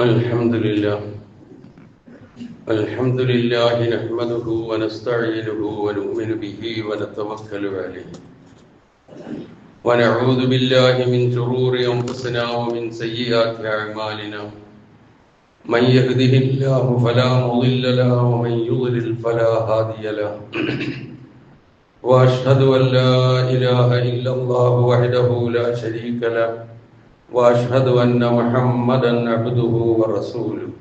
الحمد لله الحمد لله نحمده ونستعينه ونؤمن به ونتوكل عليه ونعوذ بالله من شرور أنفسنا ومن سيئات أعمالنا من يهده الله فلا مضل له ومن يضلل فلا هادي له وأشهد أن لا إله إلا الله وحده لا شريك له وأشهد أن محمدا عبده ورسوله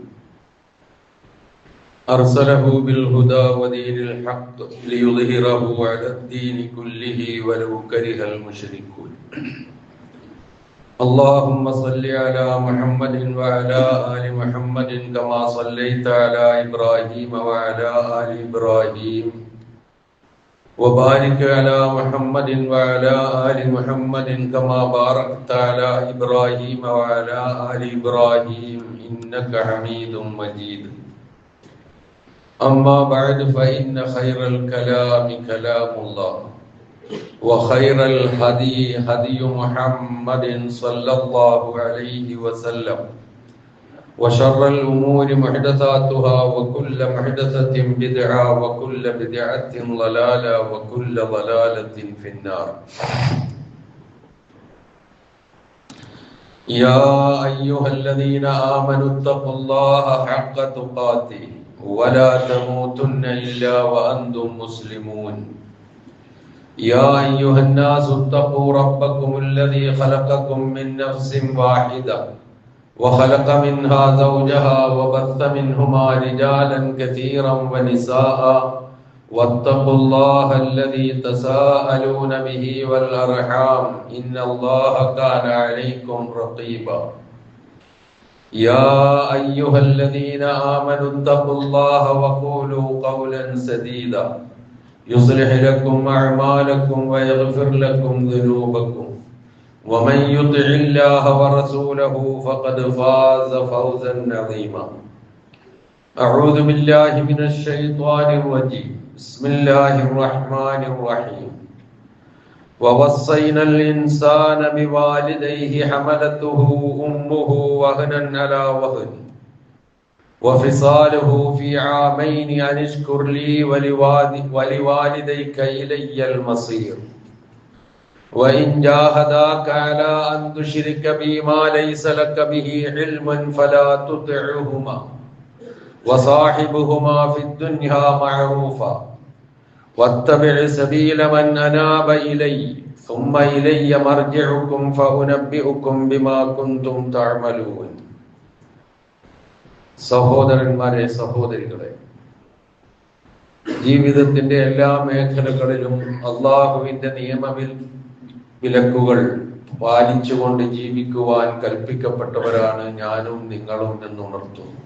أرسله بالهدى ودين الحق ليظهره على الدين كله ولو كره المشركون اللهم صل على محمد وعلى آل محمد كما صليت على إبراهيم وعلى آل إبراهيم وبارك على محمد وعلى آل محمد كما باركت على إبراهيم وعلى آل إبراهيم إنك حميد مجيد أما بعد فإن خير الكلام كلام الله وخير الهدي هدي محمد صلى الله عليه وسلم وشر الأمور محدثاتها وكل محدثة بدعة وكل بدعة ضلالة وكل ضلالة في النار يا أيها الذين آمنوا اتقوا الله حق تقاته ولا تموتن إلا وأنتم مسلمون يا أيها الناس اتقوا ربكم الذي خلقكم من نفس واحدة وخلق منها زوجها وبث منهما رجالا كثيرا ونساء واتقوا الله الذي تساءلون به والأرحام إن الله كان عليكم رقيبا يا أيها الذين آمنوا اتقوا الله وقولوا قولا سديدا يصلح لكم أعمالكم ويغفر لكم ذنوبكم ومن يطع الله ورسوله فقد فاز فوزا عظيما أعوذ بالله من الشيطان الرجيم بسم الله الرحمن الرحيم ووصينا الإنسان بوالديه حملته أمه وهنا على وهن وفصاله في عامين أن اشكر لي ولوالديك إلي المصير وإن جاهداك على أن تشرك بي ما ليس لك به علم فلا تطعهما وصاحبهما في الدنيا معروفا واتبع سبيل من أناب إلي ثم إلي مرجعكم فأنبئكم بما كنتم تعملون സഹോദരന്മാരെ സഹോദരികളെ, ജീവിതത്തിന്റെ എല്ലാ മേഖലകളിലും അള്ളാഹുവിന്റെ വിലക്കുകൾ പാലിച്ചുകൊണ്ട് ജീവിക്കുവാൻ കൽപ്പിക്കപ്പെട്ടവരാണ് ഞാനും നിങ്ങളും എന്നുണർത്തുന്നു.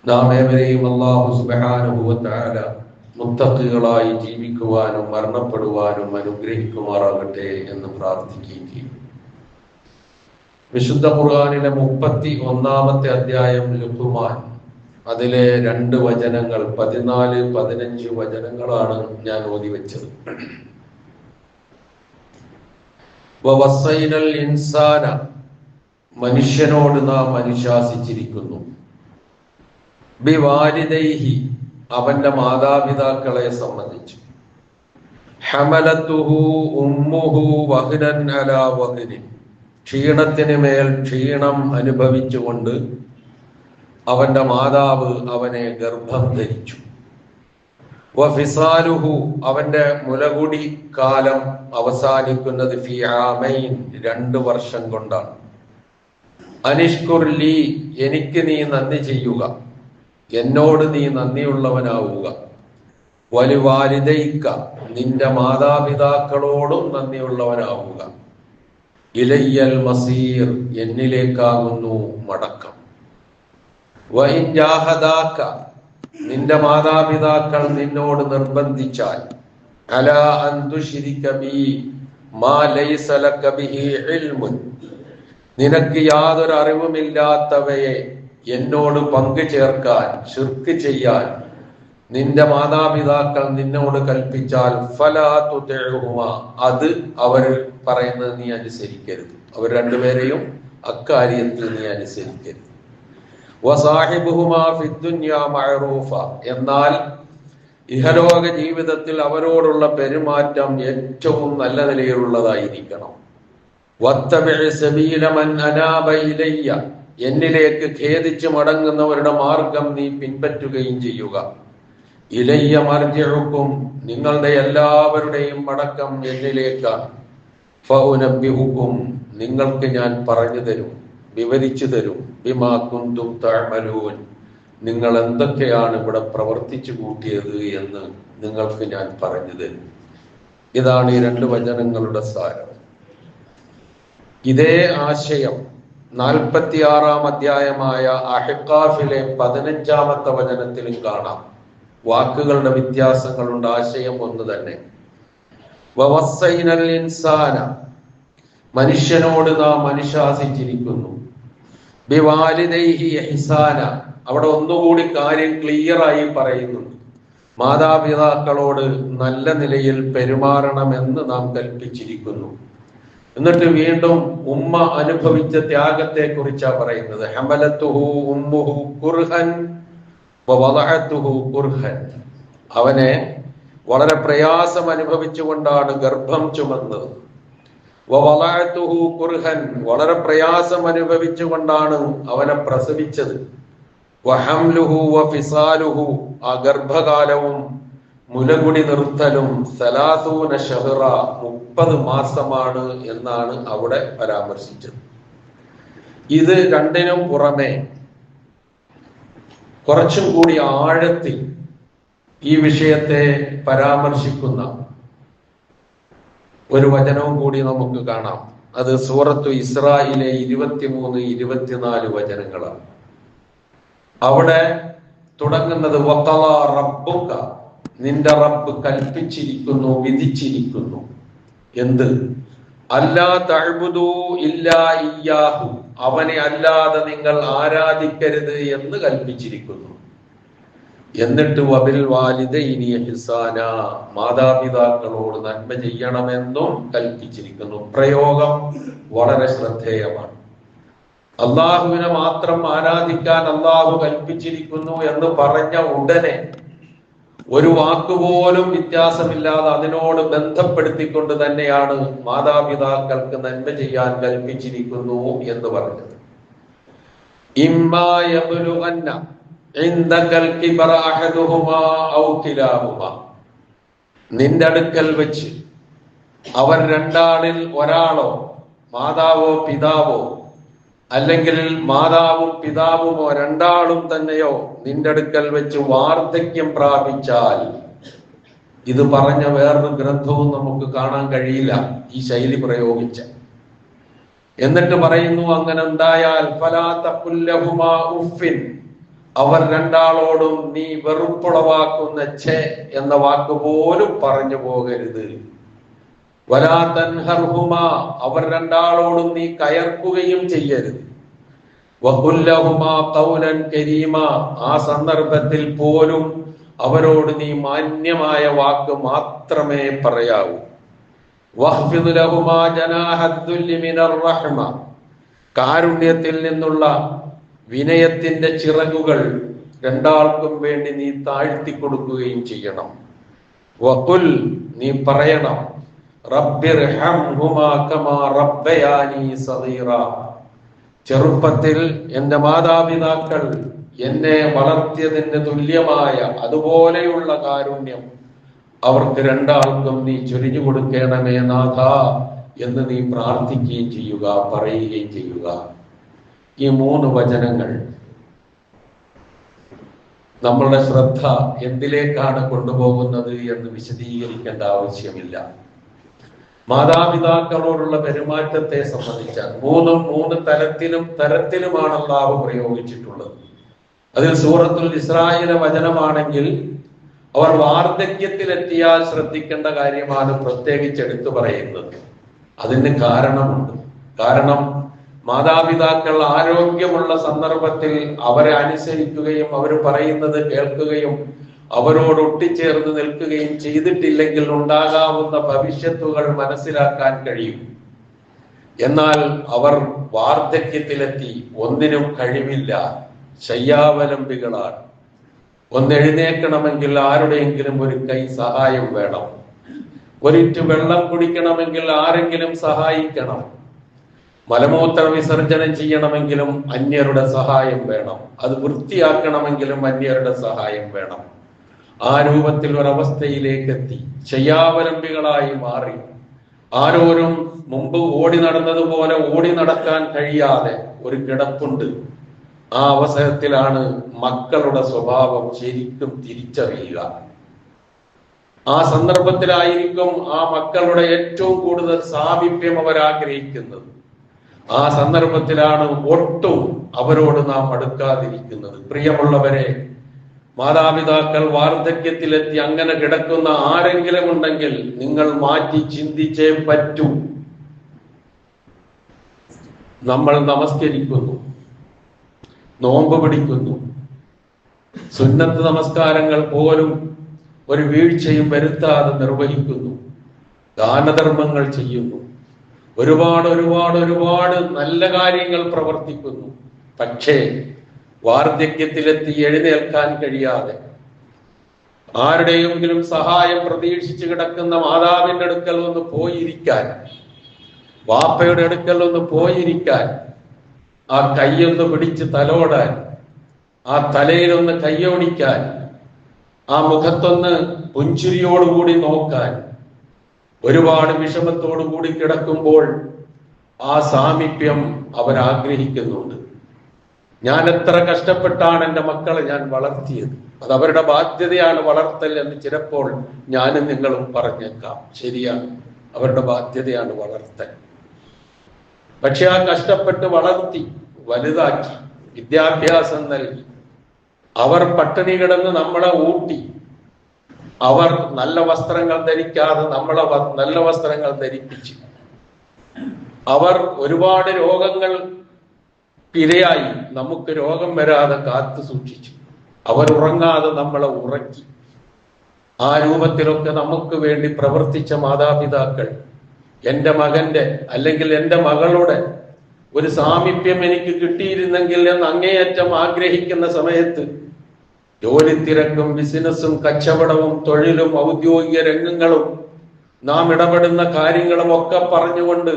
നാം ഏവരെയും അല്ലാഹു സുബ്ഹാനഹു വ തആല മുത്തഖികളായി ജീവിക്കുവാനും മരണപ്പെടുവാനും അനുഗ്രഹിക്കുമാറാകട്ടെ എന്ന് പ്രാർത്ഥിക്കുകയും. വിശുദ്ധ ഖുർആനിലെ 31-ാമത്തെ അധ്യായം ലുഖ്മാൻ, അതിലെ 2 വചനങ്ങൾ 14-15 വചനങ്ങളാണ് ഞാൻ ഓതി വെച്ചത്. വവസ്സൈനൽ ഇൻസാന, മനുഷ്യനോട് നാം അനുശാസിച്ചിരിക്കുന്നു, ബിവാലിദൈഹി, അവന്റെ മാതാപിതാക്കളെ സംബന്ധിച്ചു, ഹമലത്തുഹു ഉമ്മുഹു വഹ്നൻ അലാ വഹ്നിൻ, ക്ഷീണത്തിന് മേൽ ക്ഷീണം അനുഭവിച്ചുകൊണ്ട് അവന്റെ മാതാവ് അവനെ ഗർഭം ധരിച്ചു. വഫിസാലുഹു, അവന്റെ മുലകുടി കാലം അവസാനിക്കുന്നത് ഫി ആമൈൻ, 2 വർഷം കൊണ്ടാണ്. അനിഷ്കുർ ലീ, എനിക്ക് നീ നന്ദി ചെയ്യുക, എന്നോട് നീ നന്ദിയുള്ളവനാവുക. വലിവാലിദൈക, നിന്റെ മാതാപിതാക്കളോടും നന്ദിയുള്ളവനാവുക. ഇലയ്യൽ മസീർ, എന്നിലേക്കാകുന്നു മടക്കം. വഇൻ ജാഹദാക, നിന്റെ മാതാപിതാക്കൾ നിന്നോട് നിർബന്ധിച്ചാൽ, അലാ അൻ തുശ്രിക ബി മാ ലൈസ ലക ബിഹി ഇൽമുൻ, നിനക്ക് യാതൊരു അറിവുമില്ലാത്തവയെ എന്നോട് പങ്കു ചേർക്കാൻ, ശിർക്ക് ചെയ്യാൻ നിന്റെ മാതാപിതാക്കൾ നിന്നോട് കൽപ്പിച്ചാൽ, ഫലാ തുതിഉഹുമാ, അത് അവർ പറയുന്നത് നീ അനുസരിക്കരുത്. അവർ രണ്ടുപേരെയും അക്കാര്യത്തിൽ നീ അനുസരിക്കരുത്. വസാഹിബുഹുമാ ഫിദ്ദുന്യാ മഅറൂഫ, എന്നാൽ ഇഹലോക ജീവിതത്തിൽ അവരോടുള്ള പെരുമാറ്റം ഏറ്റവും നല്ല നിലയിലുള്ളതായിരിക്കണം. വത്തബിഅ സബീല മൻ അനാബ ഇലയ്യ, എന്നിലേക്ക് ഖേദിച്ച് മടങ്ങുന്നവരുടെ മാർഗം നീ പിൻപറ്റുകയും ചെയ്യുക. ഇലയ്യ മർജിഉക്കും, നിങ്ങളുടെ എല്ലാവരുടെയും മടക്കം എന്നിലേക്കാണ്. ഫഉനബ്ബിഉക്കും, നിങ്ങൾക്ക് ഞാൻ പറഞ്ഞു തരും, വിവരിച്ചു തരും. ബിമാ കുന്തും തഅമലൂൻ, നിങ്ങൾ എന്തൊക്കെയാണ് ഇവിടെ പ്രവർത്തിച്ചു കൂട്ടിയത് എന്ന് നിങ്ങൾക്ക് ഞാൻ പറഞ്ഞു തരും. ഇതാണ് ഈ 2 വചനങ്ങളുടെ സാരം. ഇതേ ആശയം 46-ാം അധ്യായമായ അഹ്ഖാഫിലെ 15-ാമത്തെ വചനത്തിലും കാണാം. വാക്കുകളുടെ വ്യത്യാസങ്ങളുണ്ട്, ആശയം ഒന്ന് തന്നെ. വവസ്സൈനൽ ഇൻസാന, മനുഷ്യനോട് നാം അനുശാസിച്ചിരിക്കുന്നു. ബിവാലിദൈഹി ഇഹ്സാന, അവിടെ ഒന്നുകൂടി കാര്യം ക്ലിയറായി പറയുന്നുണ്ട്. മാതാപിതാക്കളോട് നല്ല നിലയിൽ പെരുമാറണമെന്ന് നാം കൽപ്പിച്ചിരിക്കുന്നു. എന്നിട്ട് വീണ്ടും ഉമ്മ അനുഭവിച്ച ത്യാഗത്തെ കുറിച്ചാണ് പറയുന്നത്. ഹമലത്തുഹു ഉമ്മുഹു കുർഹൻ വവദഅതുഹു കുർഹൻ, അവനെ വളരെ പ്രയാസം അനുഭവിച്ചുകൊണ്ടാണ് ഗർഭം ചുമന്നത്. വവദഅതുഹു കുർഹൻ, വളരെ പ്രയാസം അനുഭവിച്ചുകൊണ്ടാണ് അവനെ പ്രസവിച്ചത്. വഹംലുഹു വഫിസാലുഹു, ആ ഗർഭകാലവും മുലകുടി നിർത്തലും 30 ശഹ്റ, 30 മാസമാണ് എന്നാണ് അവിടെ പരാമർശിച്ചത്. ഇത് രണ്ടിനും പുറമെ കുറച്ചും കൂടി ആഴത്തിൽ ഈ വിഷയത്തെ പരാമർശിക്കുന്ന ഒരു വചനവും കൂടി നമുക്ക് കാണാം. അത് സൂറത്തു ഇസ്രായിലെ 23-24 വചനങ്ങളാണ്. അവിടെ തുടങ്ങുന്നത് വഖളാ റബ്ബുക, നിന്റെ റബ്ബ് കൽപ്പിച്ചിരിക്കുന്നു, വിധിച്ചിരിക്കുന്നു. എന്ത്? അല്ലാ തഅ്ബുദൂ ഇല്ലാ ഇയ്യാഹു, അവനെ അല്ലാതെ നിങ്ങൾ ആരാധിക്കരുത് എന്ന് കൽപ്പിച്ചിരിക്കുന്നു. എന്നിട്ട് വബിൽ വാലിദൈനി ഇഹ്സാന, മാതാപിതാക്കളോട് നന്മ ചെയ്യണമെന്നും കൽപ്പിച്ചിരിക്കുന്നു. പ്രയോഗം വളരെ ശ്രദ്ധേയമാണ്. അള്ളാഹുവിനെ മാത്രം ആരാധിക്കാൻ അള്ളാഹു കൽപ്പിച്ചിരിക്കുന്നു എന്ന് പറഞ്ഞ ഉടനെ ഒരു വാക്കുപോലും വ്യത്യാസമില്ലാതെ അതിനോട് ബന്ധപ്പെടുത്തിക്കൊണ്ട് തന്നെയാണ് മാതാപിതാക്കൾക്ക് നന്മ ചെയ്യാൻ കൽപ്പിച്ചിരിക്കുന്നു എന്ന് പറഞ്ഞത്. ഇമ്മാ യബ്ലുഗന്ന ഇൻദകൽ കിബറ അഹദുഹുമാ ഔ കിലാഹുമാ, നിന്റെ അടുക്കൽ വെച്ച് അവർ രണ്ടാളിൽ ഒരാളോ, മാതാവോ പിതാവോ, അല്ലെങ്കിൽ മാതാവും പിതാവുമോ രണ്ടാളും തന്നെയോ നിന്റെ അടുക്കൽ വെച്ച് വാർദ്ധക്യം പ്രാപിച്ചാൽ, ഇത് പറഞ്ഞ വേറൊരു ഗ്രന്ഥവും നമുക്ക് കാണാൻ കഴിയില്ല ഈ ശൈലി പ്രയോഗിച്ച. എന്നിട്ട് പറയുന്നു, അങ്ങനെ ഉണ്ടായാൽ ഫലാ തഖുൽ ലഹുമാ ഉഫിൻ, അവർ രണ്ടാളോടും നീ വെറുപ്പുളവാക്കുന്ന ഛേ എന്ന വാക്ക് പോലും പറഞ്ഞു പോകരുത്. വലാ തൻഹർഹുമാ, അവർ രണ്ടാളോടും നീ കയർക്കുകയും ചെയ്യരുത്. വഖുൽ ലഹുമാ ഖൗലൻ കരീമാ, ആ സന്ദർഭത്തിൽ പോലും അവരോട് നീ മാന്യമായ വാക്ക് മാത്രമേ പറയാവൂ. വഖ്ഫിദ് ലഹുമാ ജനാഹദ്ദുല്ലി മിനർ റഹ്മ, കാരുണ്യത്തിൽ നിന്നുള്ള വിനയത്തിന്റെ ചിറകുകൾ രണ്ടാൾക്കും വേണ്ടി നീ താഴ്ത്തി കൊടുക്കുകയും ചെയ്യണം. വഖുൽ, നീ പറയണം, റബ്ബിർഹംഹുമാ കമാ റബ്ബയാനി സഗീറ, ചെറുപ്പത്തിൽ എന്റെ മാതാപിതാക്കൾ എന്നെ വളർത്തിയതിന് തുല്യമായ അതുപോലെയുള്ള കാരുണ്യം അവർക്ക് രണ്ടാൾക്കും നീ ചൊരിഞ്ഞു കൊടുക്കണമേ നാഥ എന്ന് നീ പ്രാർത്ഥിക്കുകയും ചെയ്യുക, പറയുകയും ചെയ്യുക. ഈ 3 വചനങ്ങൾ നമ്മളുടെ ശ്രദ്ധ എന്തിലേക്കാണ് കൊണ്ടുപോകുന്നത് എന്ന് വിശദീകരിക്കേണ്ട ആവശ്യമില്ല. മാതാപിതാക്കളോടുള്ള പെരുമാറ്റത്തെ സംബന്ധിച്ചാൽ 3 തരത്തിലുമാണ് അല്ലാഹു പ്രയോഗിച്ചിട്ടുള്ളത്. അതിൽ സൂറത്തുൽ ഇസ്രായിലെ വചനമാണെങ്കിൽ അവർ വാർദ്ധക്യത്തിലെത്തിയാൽ ശ്രദ്ധിക്കേണ്ട കാര്യമാണ് പ്രത്യേകിച്ച് എടുത്തു പറയുന്നത്. അതിന് കാരണമുണ്ട്. കാരണം മാതാപിതാക്കൾ ആരോഗ്യമുള്ള സന്ദർഭത്തിൽ അവരെ അനുസരിക്കുകയും അവർ പറയുന്നത് കേൾക്കുകയും അവരോട് ഒട്ടിച്ചേർന്ന് നിൽക്കുകയും ചെയ്തിട്ടില്ലെങ്കിൽ ഉണ്ടാകാവുന്ന ഭവിഷ്യത്തുകൾ മനസ്സിലാക്കാൻ കഴിയും. എന്നാൽ അവർ വാർദ്ധക്യത്തിലെത്തി, ഒന്നിനും കഴിവില്ല, ശയ്യാവലംബികളാണ്. ഒന്നെഴുന്നേക്കണമെങ്കിൽ ആരുടെയെങ്കിലും ഒരു കൈ സഹായം വേണം. ഒരിറ്റു വെള്ളം കുടിക്കണമെങ്കിൽ ആരെങ്കിലും സഹായിക്കണം. മലമൂത്ര വിസർജനം ചെയ്യണമെങ്കിലും അന്യരുടെ സഹായം വേണം. അത് വൃത്തിയാക്കണമെങ്കിലും അന്യരുടെ സഹായം വേണം. ആ രൂപത്തിൽ ഒരവസ്ഥയിലേക്ക് എത്തി, ശയ്യാവലംബികളായി മാറി. ആരോരും മുമ്പ് ഓടി നടന്നതുപോലെ ഓടി നടക്കാൻ കഴിയാതെ ഒരു കിടപ്പുണ്ട്. ആ അവസരത്തിലാണ് മക്കളുടെ സ്വഭാവം ശരിക്കും തിരിച്ചറിയുക. ആ സന്ദർഭത്തിലായിരിക്കും ആ മക്കളുടെ ഏറ്റവും കൂടുതൽ സാമീപ്യം അവർ ആഗ്രഹിക്കുന്നത്. ആ സന്ദർഭത്തിലാണ് ഒട്ടും അവരോട് നാം അടുക്കാതിരിക്കുന്നത്. പ്രിയമുള്ളവരെ, മാതാപിതാക്കൾ വാർദ്ധക്യത്തിലെത്തി അങ്ങനെ കിടക്കുന്ന ആരെങ്കിലും ഉണ്ടെങ്കിൽ നിങ്ങൾ മാറ്റി ചിന്തിച്ചേ പറ്റൂ. നമ്മൾ നമസ്കരിക്കുന്നു, നോമ്പ് പിടിക്കുന്നു, സുന്നത്ത് നമസ്കാരങ്ങൾ പോലും ഒരു വീഴ്ചയും വരുത്താതെ നിർവഹിക്കുന്നു, ദാനധർമ്മങ്ങൾ ചെയ്യുന്നു, ഒരുപാട് ഒരുപാട് ഒരുപാട് നല്ല കാര്യങ്ങൾ പ്രവർത്തിക്കുന്നു. പക്ഷേ വാർദ്ധക്യത്തിലെത്തി എഴുന്നേൽക്കാൻ കഴിയാതെ ആരുടെയെങ്കിലും സഹായം പ്രതീക്ഷിച്ച് കിടക്കുന്ന മാതാവിന്റെ അടുക്കൽ ഒന്ന് പോയിരിക്കാൻ, വാപ്പയുടെ അടുക്കൽ ഒന്ന് പോയിരിക്കാൻ, ആ കൈയൊന്ന് പിടിച്ച് തലോടാൻ, ആ തലയിലൊന്ന് കൈയോടിക്കാൻ, ആ മുഖത്തൊന്ന് പുഞ്ചിരിയോടുകൂടി നോക്കാൻ, ഒരുപാട് വിഷമത്തോടുകൂടി കിടക്കുമ്പോൾ ആ സാമീപ്യം അവരാഗ്രഹിക്കുന്നുണ്ട്. ഞാൻ എത്ര കഷ്ടപ്പെട്ടാണ് എൻ്റെ മക്കളെ ഞാൻ വളർത്തിയത്, അത് അവരുടെ ബാധ്യതയാണ് വളർത്തൽ എന്ന് ചിലപ്പോൾ ഞാനും നിങ്ങളും പറഞ്ഞേക്കാം. ശരിയാണ്, അവരുടെ ബാധ്യതയാണ് വളർത്തൽ. പക്ഷെ ആ കഷ്ടപ്പെട്ട് വളർത്തി വലുതാക്കി വിദ്യാഭ്യാസം നൽകി, അവർ പട്ടിണി കിടന്ന് നമ്മളെ ഊട്ടി, അവർ നല്ല വസ്ത്രങ്ങൾ ധരിക്കാതെ നമ്മളെ നല്ല വസ്ത്രങ്ങൾ ധരിപ്പിച്ചു, അവർ ഒരുപാട് രോഗങ്ങൾ ഇരയായി നമുക്ക് രോഗം വരാതെ കാത്തു സൂക്ഷിച്ചു, അവർ ഉറങ്ങാതെ നമ്മളെ ഉറക്കി. ആ രൂപത്തിലൊക്കെ നമുക്ക് വേണ്ടി പ്രവർത്തിച്ച മാതാപിതാക്കൾ എൻ്റെ മകന്റെ അല്ലെങ്കിൽ എൻ്റെ മകളുടെ ഒരു സാമീപ്യം എനിക്ക് കിട്ടിയിരുന്നെങ്കിൽ എന്ന് അങ്ങേയറ്റം ആഗ്രഹിക്കുന്ന സമയത്ത് ജോലി തിരക്കും ബിസിനസ്സും കച്ചവടവും തൊഴിലും ഔദ്യോഗിക രംഗങ്ങളും നാം ഇടപെടുന്ന കാര്യങ്ങളും ഒക്കെ പറഞ്ഞുകൊണ്ട്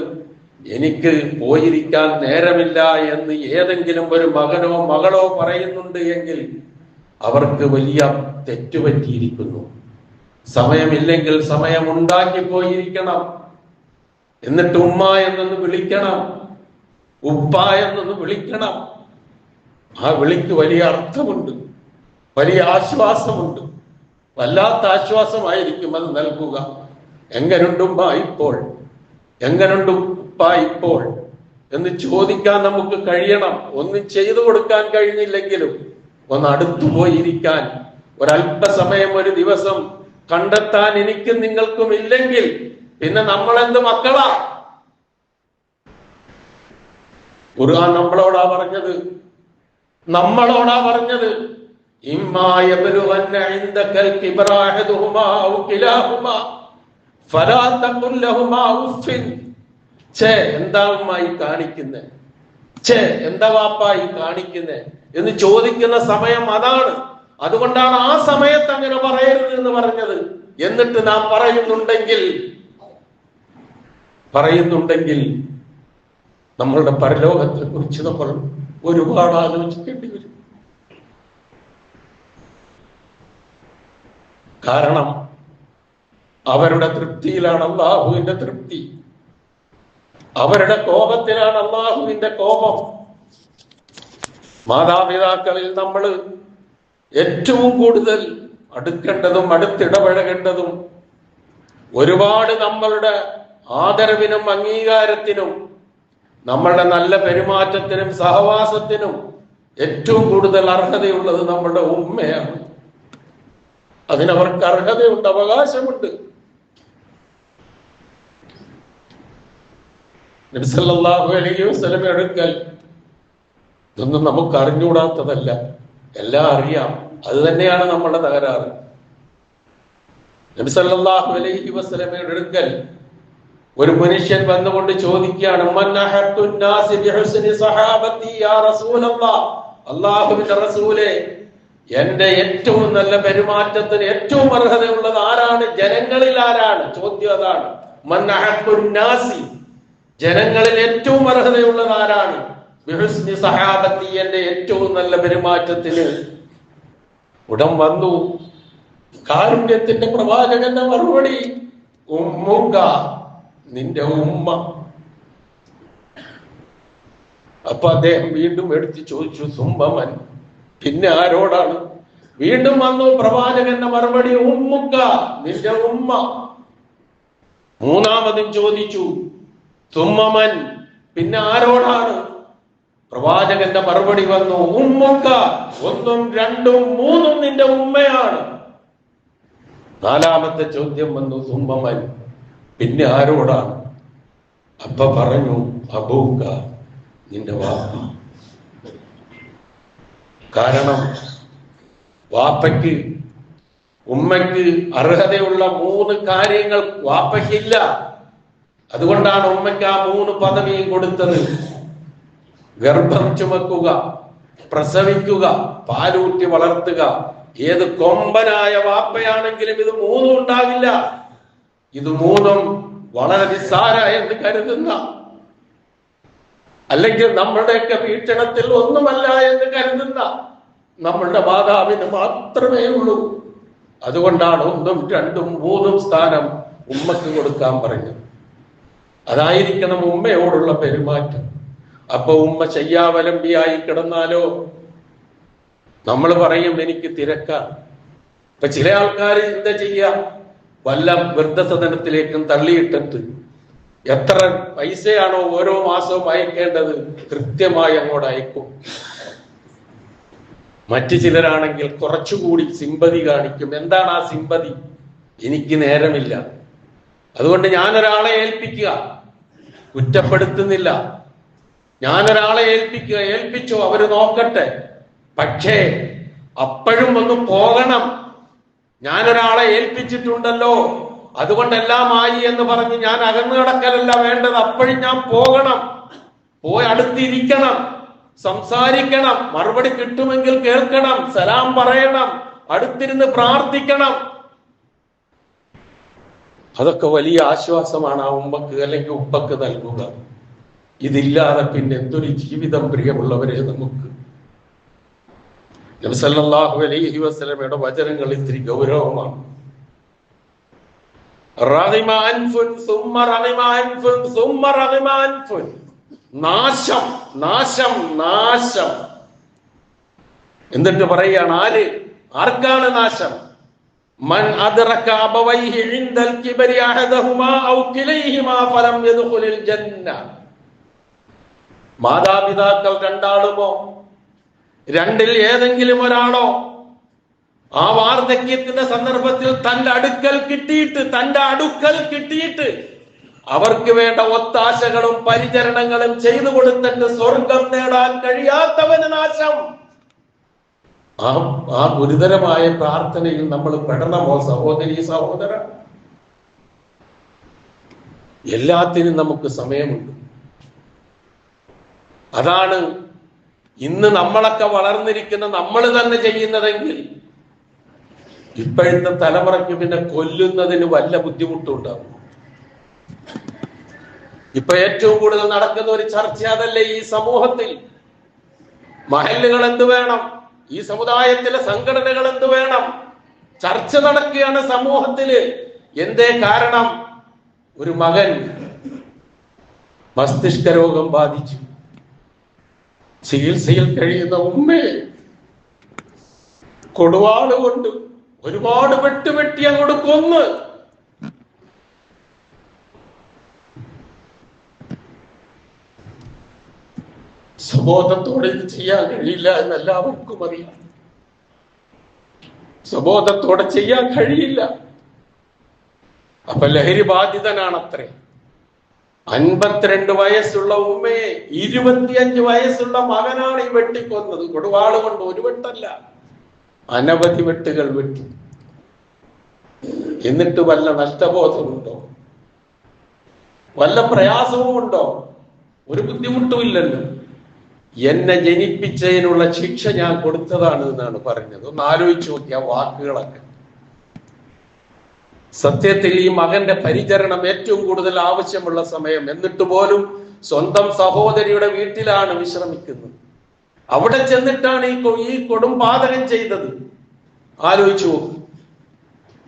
എനിക്ക് പോയിരിക്കാൻ നേരമില്ല എന്ന് ഏതെങ്കിലും ഒരു മകനോ മകളോ പറയുന്നുണ്ട് എങ്കിൽ അവർക്ക് വലിയ തെറ്റുപറ്റിയിരിക്കുന്നു. സമയമില്ലെങ്കിൽ സമയം ഉണ്ടാക്കി പോയിരിക്കണം. എന്നിട്ട് ഉമ്മ എന്നൊന്ന് വിളിക്കണം, ഉപ്പ എന്നൊന്ന് വിളിക്കണം. ആ വിളിക്ക് വലിയ അർത്ഥമുണ്ട്, വലിയ ആശ്വാസമുണ്ട്. വല്ലാത്ത ആശ്വാസമായിരിക്കും അത് നൽകുക. എങ്ങനുണ്ടുമ്മ ഇപ്പോൾ, എങ്ങനുണ്ട് ഉപ്പ ഇപ്പോൾ എന്ന് ചോദിക്കാൻ നമുക്ക് കഴിയണം. ഒന്നും ചെയ്തു കൊടുക്കാൻ കഴിഞ്ഞില്ലെങ്കിലും ഒന്ന് അടുത്തു പോയിരിക്കാൻ ഒരല്പസമയം ഒരു ദിവസം കണ്ടെത്താൻ എനിക്കും നിങ്ങൾക്കും ഇല്ലെങ്കിൽ പിന്നെ നമ്മളെന്ത് മക്കളാ? ഖുർആൻ നമ്മളോടാ പറഞ്ഞത്, നമ്മളോടാ പറഞ്ഞത്, എന്താ ഉമ്മായി കാണിക്കുന്നേ, എന്താ വാപ്പായി കാണിക്കുന്നേ എന്ന് ചോദിക്കുന്ന സമയം അതാണ്. അതുകൊണ്ടാണ് ആ സമയത്ത് അങ്ങനെ പറയരുത് എന്ന് പറഞ്ഞത്. എന്നിട്ട് നാം പറയുന്നുണ്ടെങ്കിൽ നമ്മളുടെ പരലോകത്തെ കുറിച്ച് നമ്മൾ ഒരുപാട് ആലോചിക്കേണ്ടി വരും. കാരണം അവരുടെ തൃപ്തിയിലാണ് അള്ളാഹുവിന്റെ തൃപ്തി, അവരുടെ കോപത്തിലാണ് അള്ളാഹുവിന്റെ കോപം. മാതാപിതാക്കളിൽ നമ്മൾ ഏറ്റവും കൂടുതൽ അടുക്കേണ്ടതും അടുത്തിടപഴകേണ്ടതും ഒരുപാട് നമ്മളുടെ ആദരവിനും അംഗീകാരത്തിനും നമ്മളുടെ നല്ല പെരുമാറ്റത്തിനും സഹവാസത്തിനും ഏറ്റവും കൂടുതൽ അർഹതയുള്ളത് നമ്മളുടെ ഉമ്മയാണ്. അതിനവർക്ക് അർഹതയുണ്ട്, അവകാശമുണ്ട്. നബി സല്ലല്ലാഹു അലൈഹി വസല്ലം എടുക്കൽ ഇതൊന്നും നമുക്ക് അറിഞ്ഞുകൂടാത്തതല്ല, എല്ലാം അറിയാം. അത് തന്നെയാണ് നമ്മളുടെ തകരാറ്. നബി സല്ലല്ലാഹു അലൈഹി വസല്ലമയുടെ അടുക്കൽ ഒരു മനുഷ്യൻ വന്നുകൊണ്ട് ചോദിക്കുകയാണ്, അള്ളാഹുവിന്റെ റസൂലെ, എന്റെ ഏറ്റവും നല്ല പെരുമാറ്റത്തിന് ഏറ്റവും അർഹതയുള്ളത് ആരാണ്? ജനങ്ങളിൽ ആരാണ്? ചോദ്യം അതാണ്. മൻ അഹബ്ബുൻ നാസി, ജനങ്ങളിൽ ഏറ്റവും അർഹതയുള്ളത് ആരാണ്? ബിഹുസ്നി സഹാബത്തി, എന്റെ ഏറ്റവും നല്ല പെരുമാറ്റത്തിന്. ഉടൻ വന്നു കാരുണ്യത്തിന്റെ പ്രവാചകന്റെ മറുപടി, ഉമ്മുക, നിന്റെ ഉമ്മ. അപ്പൊ അദ്ദേഹം വീണ്ടും എടുത്ത് ചോദിച്ചു, സുംബമൻ, പിന്നെ ആരോടാണ്? വീണ്ടും വന്നു പ്രവാചകന്റെ മറുപടി, ഉമ്മുക, നിന്റെ ഉമ്മ. മൂന്നാമതും ചോദിച്ചു, സുമ്മമൻ, പിന്നെ ആരോടാണ്? പ്രവാചകന്റെ മറുപടി വന്നു, ഉമ്മുക, ഒന്നും രണ്ടും മൂന്നും നിന്റെ ഉമ്മയാണ്. നാലാമത്തെ ചോദ്യം വന്നു, സുമ്മമൻ, പിന്നെ ആരോടാണ്? അപ്പൊ പറഞ്ഞു, അബൂക, നിന്റെ വാപ്പ. കാരണം വാപ്പയ്ക്ക് ഉമ്മയ്ക്ക് അർഹതയുള്ള 3 കാര്യങ്ങൾ വാപ്പയ്ക്കില്ല. അതുകൊണ്ടാണ് ഉമ്മയ്ക്ക് ആ 3 പദവിയും കൊടുത്തത്. ഗർഭം ചുമക്കുക, പ്രസവിക്കുക, പാലൂറ്റി വളർത്തുക. ഏത് കൊമ്പനായ വാപ്പയാണെങ്കിലും ഇത് 3 ഉണ്ടാകില്ല. ഇത് 3 വളരെ നിസ്സാര എന്ന് കരുതുന്ന, അല്ലെങ്കിൽ നമ്മുടെയൊക്കെ വീക്ഷണത്തിൽ ഒന്നുമല്ല എന്ന് കരുതുന്ന നമ്മളുടെ മാതാവിന് മാത്രമേ ഉള്ളൂ. അതുകൊണ്ടാണ് 1, 2, 3 സ്ഥാനം ഉമ്മക്ക് കൊടുക്കാൻ പറഞ്ഞത്. അതായിരിക്കണം ഉമ്മയോടുള്ള പെരുമാറ്റം. അപ്പൊ ഉമ്മ ശയ്യാവലംബിയായി കിടന്നാലോ നമ്മൾ പറയും, എനിക്ക് തിരക്കാണ്. ഇപ്പൊ ചില ആൾക്കാർ എന്താ ചെയ്യാം, വല്ല വൃദ്ധസദനത്തിലേക്കും തള്ളിയിട്ടിട്ട് എത്ര പൈസയാണോ ഓരോ മാസവും അയക്കേണ്ടത് കൃത്യമായി അങ്ങോട്ട് അയക്കും. മറ്റു ചിലരാണെങ്കിൽ കുറച്ചുകൂടി സിമ്പതി കാണിക്കും. എന്താണ് ആ സിമ്പതി? എനിക്ക് നേരമില്ല, അതുകൊണ്ട് ഞാനൊരാളെ ഏൽപ്പിക്കുക. കുറ്റപ്പെടുത്തുന്നില്ല, ഞാനൊരാളെ ഏൽപ്പിക്കുക, ഏൽപ്പിച്ചോ, അവര് നോക്കട്ടെ. പക്ഷേ അപ്പോഴും ഒന്ന് പോകണം. ഞാനൊരാളെ ഏൽപ്പിച്ചിട്ടുണ്ടല്ലോ, അതുകൊണ്ടെല്ലാം ആയി എന്ന് പറഞ്ഞ് ഞാൻ അകന്നു കിടക്കലല്ല വേണ്ടത്. അപ്പോഴും ഞാൻ പോകണം, പോയി അടുത്തിരിക്കണം, സംസാരിക്കണം, മറുപടി കിട്ടുമെങ്കിൽ കേൾക്കണം, സലാം പറയണം, അടുത്തിരുന്ന് പ്രാർത്ഥിക്കണം. അതൊക്കെ വലിയ ആശ്വാസമാണ് ആ ഉമ്മക്ക് അല്ലെങ്കിൽ ഉപ്പക്ക് നൽകുക. ഇതില്ലാതെ പിന്നെ എന്തൊരു ജീവിതം പ്രിയമുള്ളവരെ നമുക്ക്. നബി സല്ലല്ലാഹു അലൈഹി വസല്ലമയുടെ വചനങ്ങൾ ഇത്തിരി ഗൗരവമാണ്. റഹിമ അൻഫുൻ സുമ്മ റഹിമ അൻഫുൻ സുമ്മ റഹിമ അൻഫുൻ. നാശം, നാശം, നാശം. എന്നിട്ട് പറയാണ്, ആർക്കാണ് നാശം? മൻ അദ്റക അബവൈഹി ഇൻദൽ കിബരി അഹദഹുമാ ഔ കിലൈഹിമാ ഫലം യദ്ഖുലിൽ ജന്ന. മാതാപിതാക്കൾ 2 ആളുമോ, 2ൽ ഏതെങ്കിലും ഒരാളോ ആ വാർദ്ധക്യത്തിന്റെ സന്ദർഭത്തിൽ തന്റെ അടുക്കൽ കിട്ടിയിട്ട് അവർക്ക് വേണ്ട ഒത്താശകളും പരിചരണങ്ങളും ചെയ്തു കൊടുത്തിട്ട് സ്വർഗം നേടാൻ കഴിയാത്തവന് നാശം. ആ ഗുരുതരമായ പ്രാർത്ഥനയിൽ നമ്മൾ പെടണമോ സഹോദരി സഹോദര? എല്ലാത്തിനും നമുക്ക് സമയമുണ്ട്. അതാണ് ഇന്ന് നമ്മളൊക്കെ വളർന്നിരിക്കുന്ന നമ്മൾ തന്നെ ചെയ്യുന്നതെങ്കിൽ ഇപ്പോഴത്തെ തലമുറയ്ക്ക് പിന്നെ കൊല്ലുന്നതിന് വല്ല ബുദ്ധിമുട്ടുണ്ടാവും. ഇപ്പൊ ഏറ്റവും കൂടുതൽ നടക്കുന്ന ഒരു ചർച്ച അതല്ലേ ഈ സമൂഹത്തിൽ? മഹല്ലുകൾ എന്ത് വേണം, ഈ സമുദായത്തിലെ സംഘടനകൾ എന്ത് വേണം, ചർച്ച നടക്കുകയാണ് സമൂഹത്തില്. എന്തേ കാരണം? ഒരു മകൻ മസ്തിഷ്ക രോഗം ബാധിച്ചു, ചികിത്സയിൽ കഴിയുന്ന ഉമ്മയെ കൊടുവാള് കൊണ്ട് ഒരുപാട് വെട്ടി അങ്ങോട്ട് കൊന്ന്. സ്വബോധത്തോടെ ഇത് ചെയ്യാൻ കഴിയില്ല എന്ന് എല്ലാവർക്കും അറിയാം. സ്വബോധത്തോടെ ചെയ്യാൻ കഴിയില്ല. അപ്പൊ ലഹരി ബാധിതനാണത്രേ. 52 വയസ്സുള്ള ഉമ്മയെ 25 വയസ്സുള്ള മകനാണ് ഈ വെട്ടിക്കൊന്നത്. കൊടുവാള് കൊണ്ട് ഒരു വെട്ടല്ല, അനവധി വെട്ടുകൾ വെട്ടി. എന്നിട്ട് വല്ല നഷ്ടബോധമുണ്ടോ? വല്ല പ്രയാസവും ഉണ്ടോ? ഒരു ബുദ്ധിമുട്ടും ഇല്ലല്ലോ. എന്നെ ജനിപ്പിച്ചതിനുള്ള ശിക്ഷ ഞാൻ കൊടുത്തതാണ് എന്നാണ് പറഞ്ഞത്. ഒന്ന് ആലോചിച്ച് നോക്കിയ വാക്കുകളൊക്കെ. സത്യത്തിൽ ഈ മകന്റെ പരിചരണം ഏറ്റവും കൂടുതൽ ആവശ്യമുള്ള സമയം, എന്നിട്ട് പോലും സ്വന്തം സഹോദരിയുടെ വീട്ടിലാണ് വിശ്രമിക്കുന്നത്. അവിടെ ചെന്നിട്ടാണ് ഈ കൊടുംപാതകം ചെയ്തത്. ആലോചിച്ചു നോക്കും.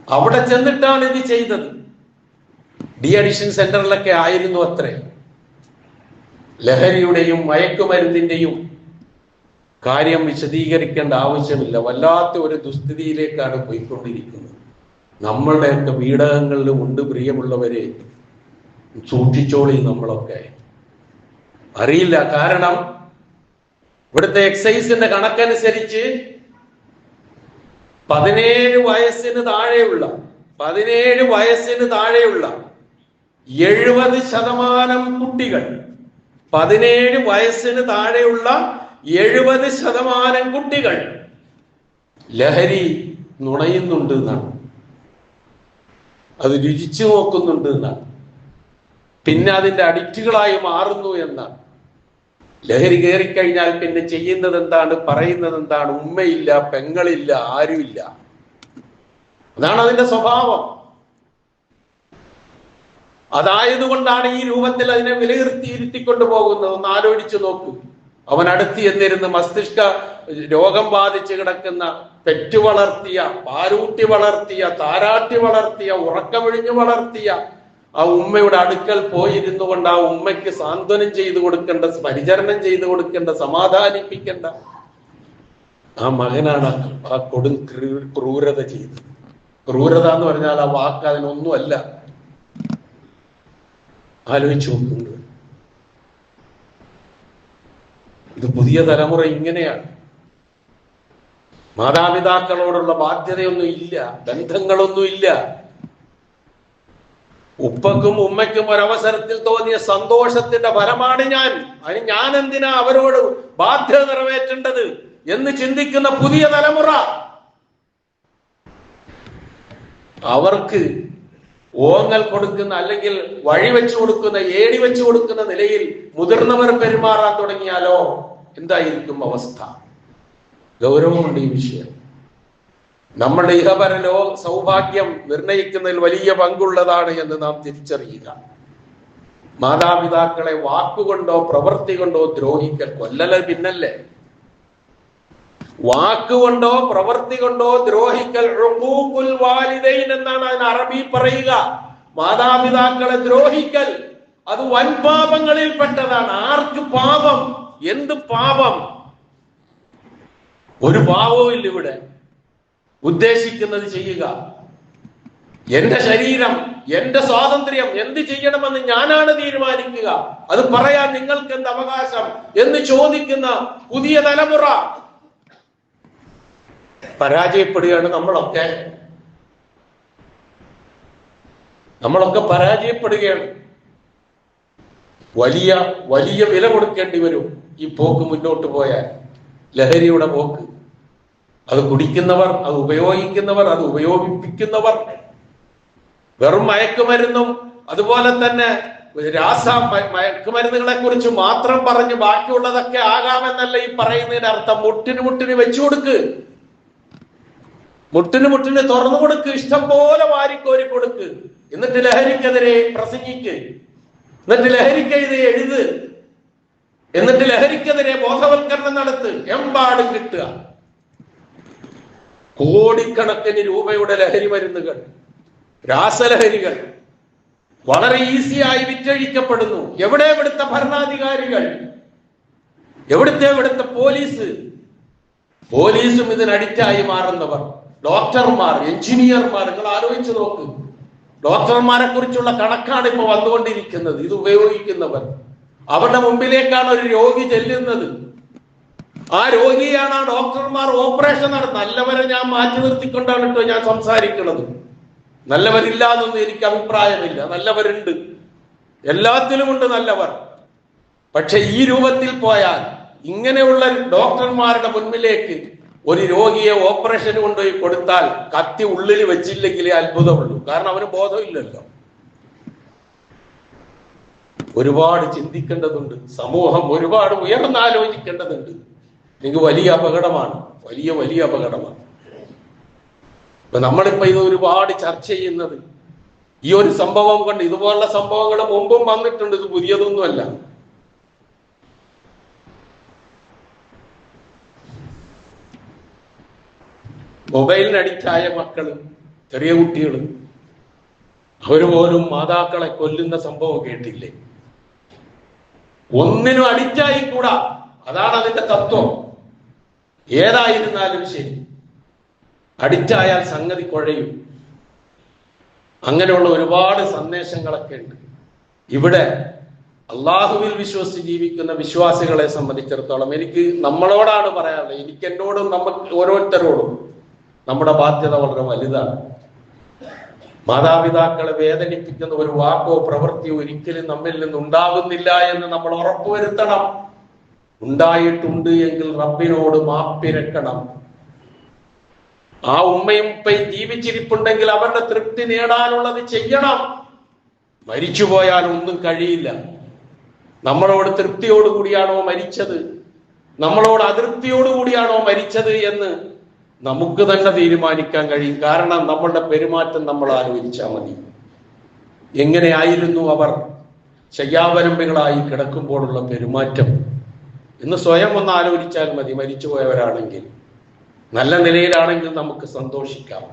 അവിടെ ചെന്നിട്ടാണ് ഇത് ചെയ്തത്. ഡി അഡിക്ഷൻ സെന്ററിലൊക്കെ ആയിരുന്നു അത്രേ. ലഹരിയുടെയും മയക്കുമരുന്നിന്റെയും കാര്യം വിശദീകരിക്കേണ്ട ആവശ്യമില്ല. വല്ലാത്ത ഒരു ദുസ്ഥിതിയിലേക്കാണ് പോയിക്കൊണ്ടിരിക്കുന്നത്. നമ്മളുടെയൊക്കെ വീടകങ്ങളിലും ഉണ്ട് പ്രിയമുള്ളവരെ, സൂക്ഷിച്ചോളി. നമ്മളൊക്കെ അറിയില്ല. കാരണം ഇവിടുത്തെ എക്സൈസിന്റെ കണക്കനുസരിച്ച് 17 വയസ്സിന് താഴെയുള്ള 70% കുട്ടികൾ, 17 വയസ്സിന് താഴെയുള്ള 70% കുട്ടികൾ ലഹരി നുണയുന്നുണ്ട് എന്നാണ്, അത് രുചിച്ചു നോക്കുന്നുണ്ട് എന്നാണ്, പിന്നെ അതിന്റെ അഡിക്റ്റുകളായി മാറുന്നു എന്നാണ്. ലഹരി കയറിക്കഴിഞ്ഞാൽ പിന്നെ ചെയ്യുന്നത് എന്താണ്, പറയുന്നത് എന്താണ്? ഉമ്മയില്ല, പെങ്ങളില്ല, ആരുമില്ല. അതാണ് അതിന്റെ സ്വഭാവം. അതായതുകൊണ്ടാണ് ഈ രൂപത്തിൽ അതിനെ വിലയിരുത്തിയിരുത്തിക്കൊണ്ടു പോകുന്നത്. ഒന്ന് ആലോചിച്ചു നോക്കൂ. അവൻ അടുത്ത് എന്നിരുന്ന് മസ്തിഷ്ക രോഗം ബാധിച്ച് കിടക്കുന്ന, പെറ്റു വളർത്തിയ, പാലൂട്ടി വളർത്തിയ, താരാട്ടി വളർത്തിയ, ഉറക്കമൊഴിഞ്ഞു വളർത്തിയ ആ ഉമ്മയുടെ അടുക്കൽ പോയിരുന്നു കൊണ്ട് ആ ഉമ്മയ്ക്ക് സാന്ത്വനം ചെയ്തു കൊടുക്കേണ്ട, പരിചരണം ചെയ്തു കൊടുക്കേണ്ട, സമാധാനിപ്പിക്കേണ്ട ആ മകനാണ് ആ കൊടും ക്രൂരത ചെയ്തത്. ക്രൂരത എന്ന് പറഞ്ഞാൽ ആ വാക്ക് അതിനൊന്നുമല്ല. ആലോചിച്ചു നോക്കുന്നത്. ഇത് പുതിയ തലമുറ ഇങ്ങനെയാണ്. മാതാപിതാക്കളോടുള്ള ബാധ്യതയൊന്നും ഇല്ല, ബന്ധങ്ങളൊന്നും ഇല്ല. ഉപ്പക്കും ഉമ്മയ്ക്കും ഒരവസരത്തിൽ തോന്നിയ സന്തോഷത്തിന്റെ ഫലമാണ് അതിന് ഞാൻ എന്തിനാ അവരോട് ബാധ്യത നിറവേറ്റേണ്ടത് എന്ന് ചിന്തിക്കുന്ന പുതിയ തലമുറ. അവർക്ക് ഓങ്ങൽ കൊടുക്കുന്ന, അല്ലെങ്കിൽ വഴി വെച്ചു കൊടുക്കുന്ന, ഏടി വെച്ചു കൊടുക്കുന്ന നിലയിൽ മുതിർന്നവർ പെരുമാറാൻ തുടങ്ങിയാലോ എന്തായിരിക്കും അവസ്ഥ? ഗൗരവമുണ്ട് ഈ വിഷയം. നമ്മുടെ ഇഹപരലോ സൗഭാഗ്യം നിർണയിക്കുന്നതിൽ വലിയ പങ്കുള്ളതാണ് എന്ന് നാം തിരിച്ചറിയുക. മാതാപിതാക്കളെ വാക്കുകൊണ്ടോ പ്രവൃത്തി കൊണ്ടോ ദ്രോഹിക്കൽ, കൊല്ലല പിന്നല്ലേ, വാക്കുകൊണ്ടോ പ്രവൃത്തി കൊണ്ടോ ദ്രോഹിക്കൽ ഉഖൂഖുൽ വാലിദൈൻ എന്നാണ് അതിന് അറബി പറയുക. മാതാപിതാക്കളെ ദ്രോഹിക്കൽ അത് വൻപാപങ്ങളിൽ പെട്ടതാണ്. ആർക്ക് പാപം? എന്ത് പാപം? ഒരു പാപവും ഇല്ല ഇവിടെ. ഉദ്ദേശിക്കുന്നത് ചെയ്യുക. എന്റെ ശരീരം, എന്റെ സ്വാതന്ത്ര്യം, എന്ത് ചെയ്യണമെന്ന് ഞാനാണ് തീരുമാനിക്കുക, അത് പറയാൻ നിങ്ങൾക്ക് എന്ത് അവകാശം എന്ന് ചോദിക്കുന്ന പുതിയ തലമുറ പരാജയപ്പെടുകയാണ്. നമ്മളൊക്കെ പരാജയപ്പെടുകയാണ്. വലിയ വലിയ വില കൊടുക്കേണ്ടി വരും ഈ പോക്ക് മുന്നോട്ട് പോയാൽ. ലഹരിയുടെ പോക്ക്. അത് കുടിക്കുന്നവർ, അത് ഉപയോഗിക്കുന്നവർ, അത് ഉപയോഗിപ്പിക്കുന്നവർ, വെറും മയക്കുമരുന്നും അതുപോലെ തന്നെ മയക്കുമരുന്നുകളെ കുറിച്ച് മാത്രം പറഞ്ഞ് ബാക്കിയുള്ളതൊക്കെ ആകാമെന്നല്ല ഈ പറയുന്നതിന് അർത്ഥം. മുട്ടിന് വെച്ചു കൊടുക്ക്, മുട്ടിന് തുറന്നു കൊടുക്ക്, ഇഷ്ടം പോലെ വാരിക്കോരി കൊടുക്ക്. എന്നിട്ട് ലഹരിക്കെതിരെ പ്രസംഗിക്ക്, എന്നിട്ട് ലഹരിക്കെതിരെ എഴുത്, എന്നിട്ട് ലഹരിക്കെതിരെ ബോധവൽക്കരണം നടത്ത്. എമ്പാടും കിട്ടുക കോടിക്കണക്കിന് രൂപയുടെ ലഹരി മരുന്നുകൾ, രാസലഹരികൾ വളരെ ഈസിയായി വിറ്റഴിക്കപ്പെടുന്നു. എവിടെ ഇവിടുത്തെ ഭരണാധികാരികൾ? ഇവിടുത്തെ പോലീസും ഇതിന് അഡിക്റ്റായി മാറുന്നവർ, ഡോക്ടർമാർ, എഞ്ചിനീയർമാർ. നിങ്ങൾ ആലോചിച്ച് നോക്ക്. ഡോക്ടർമാരെ കുറിച്ചുള്ള കണക്കാണ് ഇപ്പൊ വന്നുകൊണ്ടിരിക്കുന്നത്. ഇത് ഉപയോഗിക്കുന്നവർ, അവരുടെ മുമ്പിലേക്കാണ് ഒരു രോഗി ചെല്ലുന്നത്. ആ രോഗിയാണ് ആ ഡോക്ടർമാർ ഓപ്പറേഷൻ നടത്തുന്നത്. നല്ലവരെ ഞാൻ മാറ്റി നിർത്തിക്കൊണ്ടാണ് കേട്ടോ ഞാൻ സംസാരിക്കുന്നത്. നല്ലവരില്ല എന്നൊന്നും എനിക്ക് അഭിപ്രായമില്ല. നല്ലവരുണ്ട്, എല്ലാത്തിലുമുണ്ട് നല്ലവർ. പക്ഷെ ഈ രൂപത്തിൽ പോയാൽ, ഇങ്ങനെയുള്ള ഡോക്ടർമാരുടെ മുൻപിലേക്ക് ഒരു രോഗിയെ ഓപ്പറേഷന് കൊണ്ടുപോയി കൊടുത്താൽ കത്തി ഉള്ളിൽ വെച്ചില്ലെങ്കിലേ അത്ഭുതമുള്ളൂ. കാരണം അവന് ബോധമില്ലല്ലോ. ഒരുപാട് ചിന്തിക്കേണ്ടതുണ്ട്. സമൂഹം ഒരുപാട് ഉയർന്നാലോചിക്കേണ്ടതുണ്ട്. എനിക്ക് വലിയ അപകടമാണ്, വലിയ വലിയ അപകടമാണ്. ഇപ്പൊ നമ്മളിപ്പോ ഇത് ഒരുപാട് ചർച്ച ചെയ്യുന്നത് ഈ ഒരു സംഭവം കൊണ്ട്. ഇതുപോലുള്ള സംഭവങ്ങൾ മുമ്പും വന്നിട്ടുണ്ട്, ഇത് പുതിയതൊന്നുമല്ല. മൊബൈലിന് അഡിക്റ്റായ മക്കള്, ചെറിയ കുട്ടികള്, അവര് പോലും മാതാക്കളെ കൊല്ലുന്ന സംഭവം കേട്ടില്ലേ? ഒന്നിനും അഡിക്റ്റായി കൂടാ, അതാണ് അതിന്റെ തത്വം. ഏതായിരുന്നാലും ശരി, അഡിക്റ്റായാൽ സംഗതി കുഴയും. അങ്ങനെയുള്ള ഒരുപാട് സന്ദേശങ്ങളൊക്കെ ഉണ്ട്. ഇവിടെ അള്ളാഹുവിൽ വിശ്വസിച്ച് ജീവിക്കുന്ന വിശ്വാസികളെ സംബന്ധിച്ചിടത്തോളം എനിക്ക് നമ്മളോടാണ് പറയാനുള്ളത്. എനിക്ക് എന്നോടും നമുക്ക് ഓരോരുത്തരോടും നമ്മുടെ ബാധ്യത വളരെ വലുതാണ്. മാതാപിതാക്കളെ വേദനിപ്പിക്കുന്ന ഒരു വാക്കോ പ്രവൃത്തിയോ ഒരിക്കലും നമ്മിൽ നിന്ന് ഉണ്ടാകുന്നില്ല എന്ന് നമ്മൾ ഉറപ്പുവരുത്തണം. ഉണ്ടായിട്ടുണ്ട് എങ്കിൽ റബ്ബിനോട് മാപ്പിരക്കണം. ആ ഉമ്മയും ഉപ്പയും ജീവിച്ചിരിപ്പുണ്ടെങ്കിൽ അവരുടെ തൃപ്തി നേടാനുള്ളത് ചെയ്യണം. മരിച്ചുപോയാൽ ഒന്നും കഴിയില്ല. നമ്മളോട് തൃപ്തിയോടുകൂടിയാണോ മരിച്ചത്, നമ്മളോട് അതൃപ്തിയോടുകൂടിയാണോ മരിച്ചത് എന്ന് നമുക്ക് തന്നെ തീരുമാനിക്കാൻ കഴിയും. കാരണം നമ്മളുടെ പെരുമാറ്റം നമ്മൾ ആലോചിച്ചാൽ മതി. എങ്ങനെയായിരുന്നു അവർ ശയ്യാവലംബികളായി കിടക്കുമ്പോഴുള്ള പെരുമാറ്റം എന്ന് സ്വയം ഒന്ന് ആലോചിച്ചാൽ മതി. മരിച്ചുപോയവരാണെങ്കിൽ, നല്ല നിലയിലാണെങ്കിൽ നമുക്ക് സന്തോഷിക്കാം,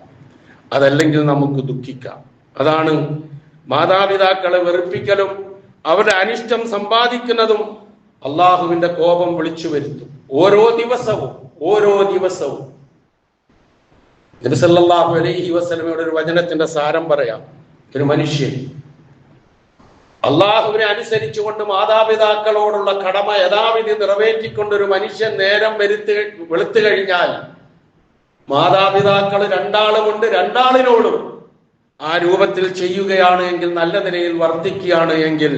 അതല്ലെങ്കിൽ നമുക്ക് ദുഃഖിക്കാം. അതാണ് മാതാപിതാക്കളെ വെറുപ്പിക്കലും അവരുടെ അനിഷ്ടം സമ്പാദിക്കുന്നതും അള്ളാഹുവിന്റെ കോപം വിളിച്ചു വരുത്തും. ഓരോ ദിവസവും നബി സല്ലല്ലാഹു അലൈഹി വസല്ലമയുടെ ഒരു വചനത്തിന്റെ സാരം പറയാം. ഒരു മനുഷ്യൻ അള്ളാഹുവിനെ അനുസരിച്ചുകൊണ്ട് മാതാപിതാക്കളോടുള്ള കടമ യഥാവിധി നിറവേറ്റിക്കൊണ്ട് ഒരു മനുഷ്യൻ നേരം വെളുത്തു കഴിഞ്ഞാൽ മാതാപിതാക്കൾ രണ്ടാളുമുണ്ട്, രണ്ടാളിനോടും ആ രൂപത്തിൽ ചെയ്യുകയാണ് എങ്കിൽ, നല്ല നിലയിൽ വർദ്ധിക്കുകയാണ് എങ്കിൽ,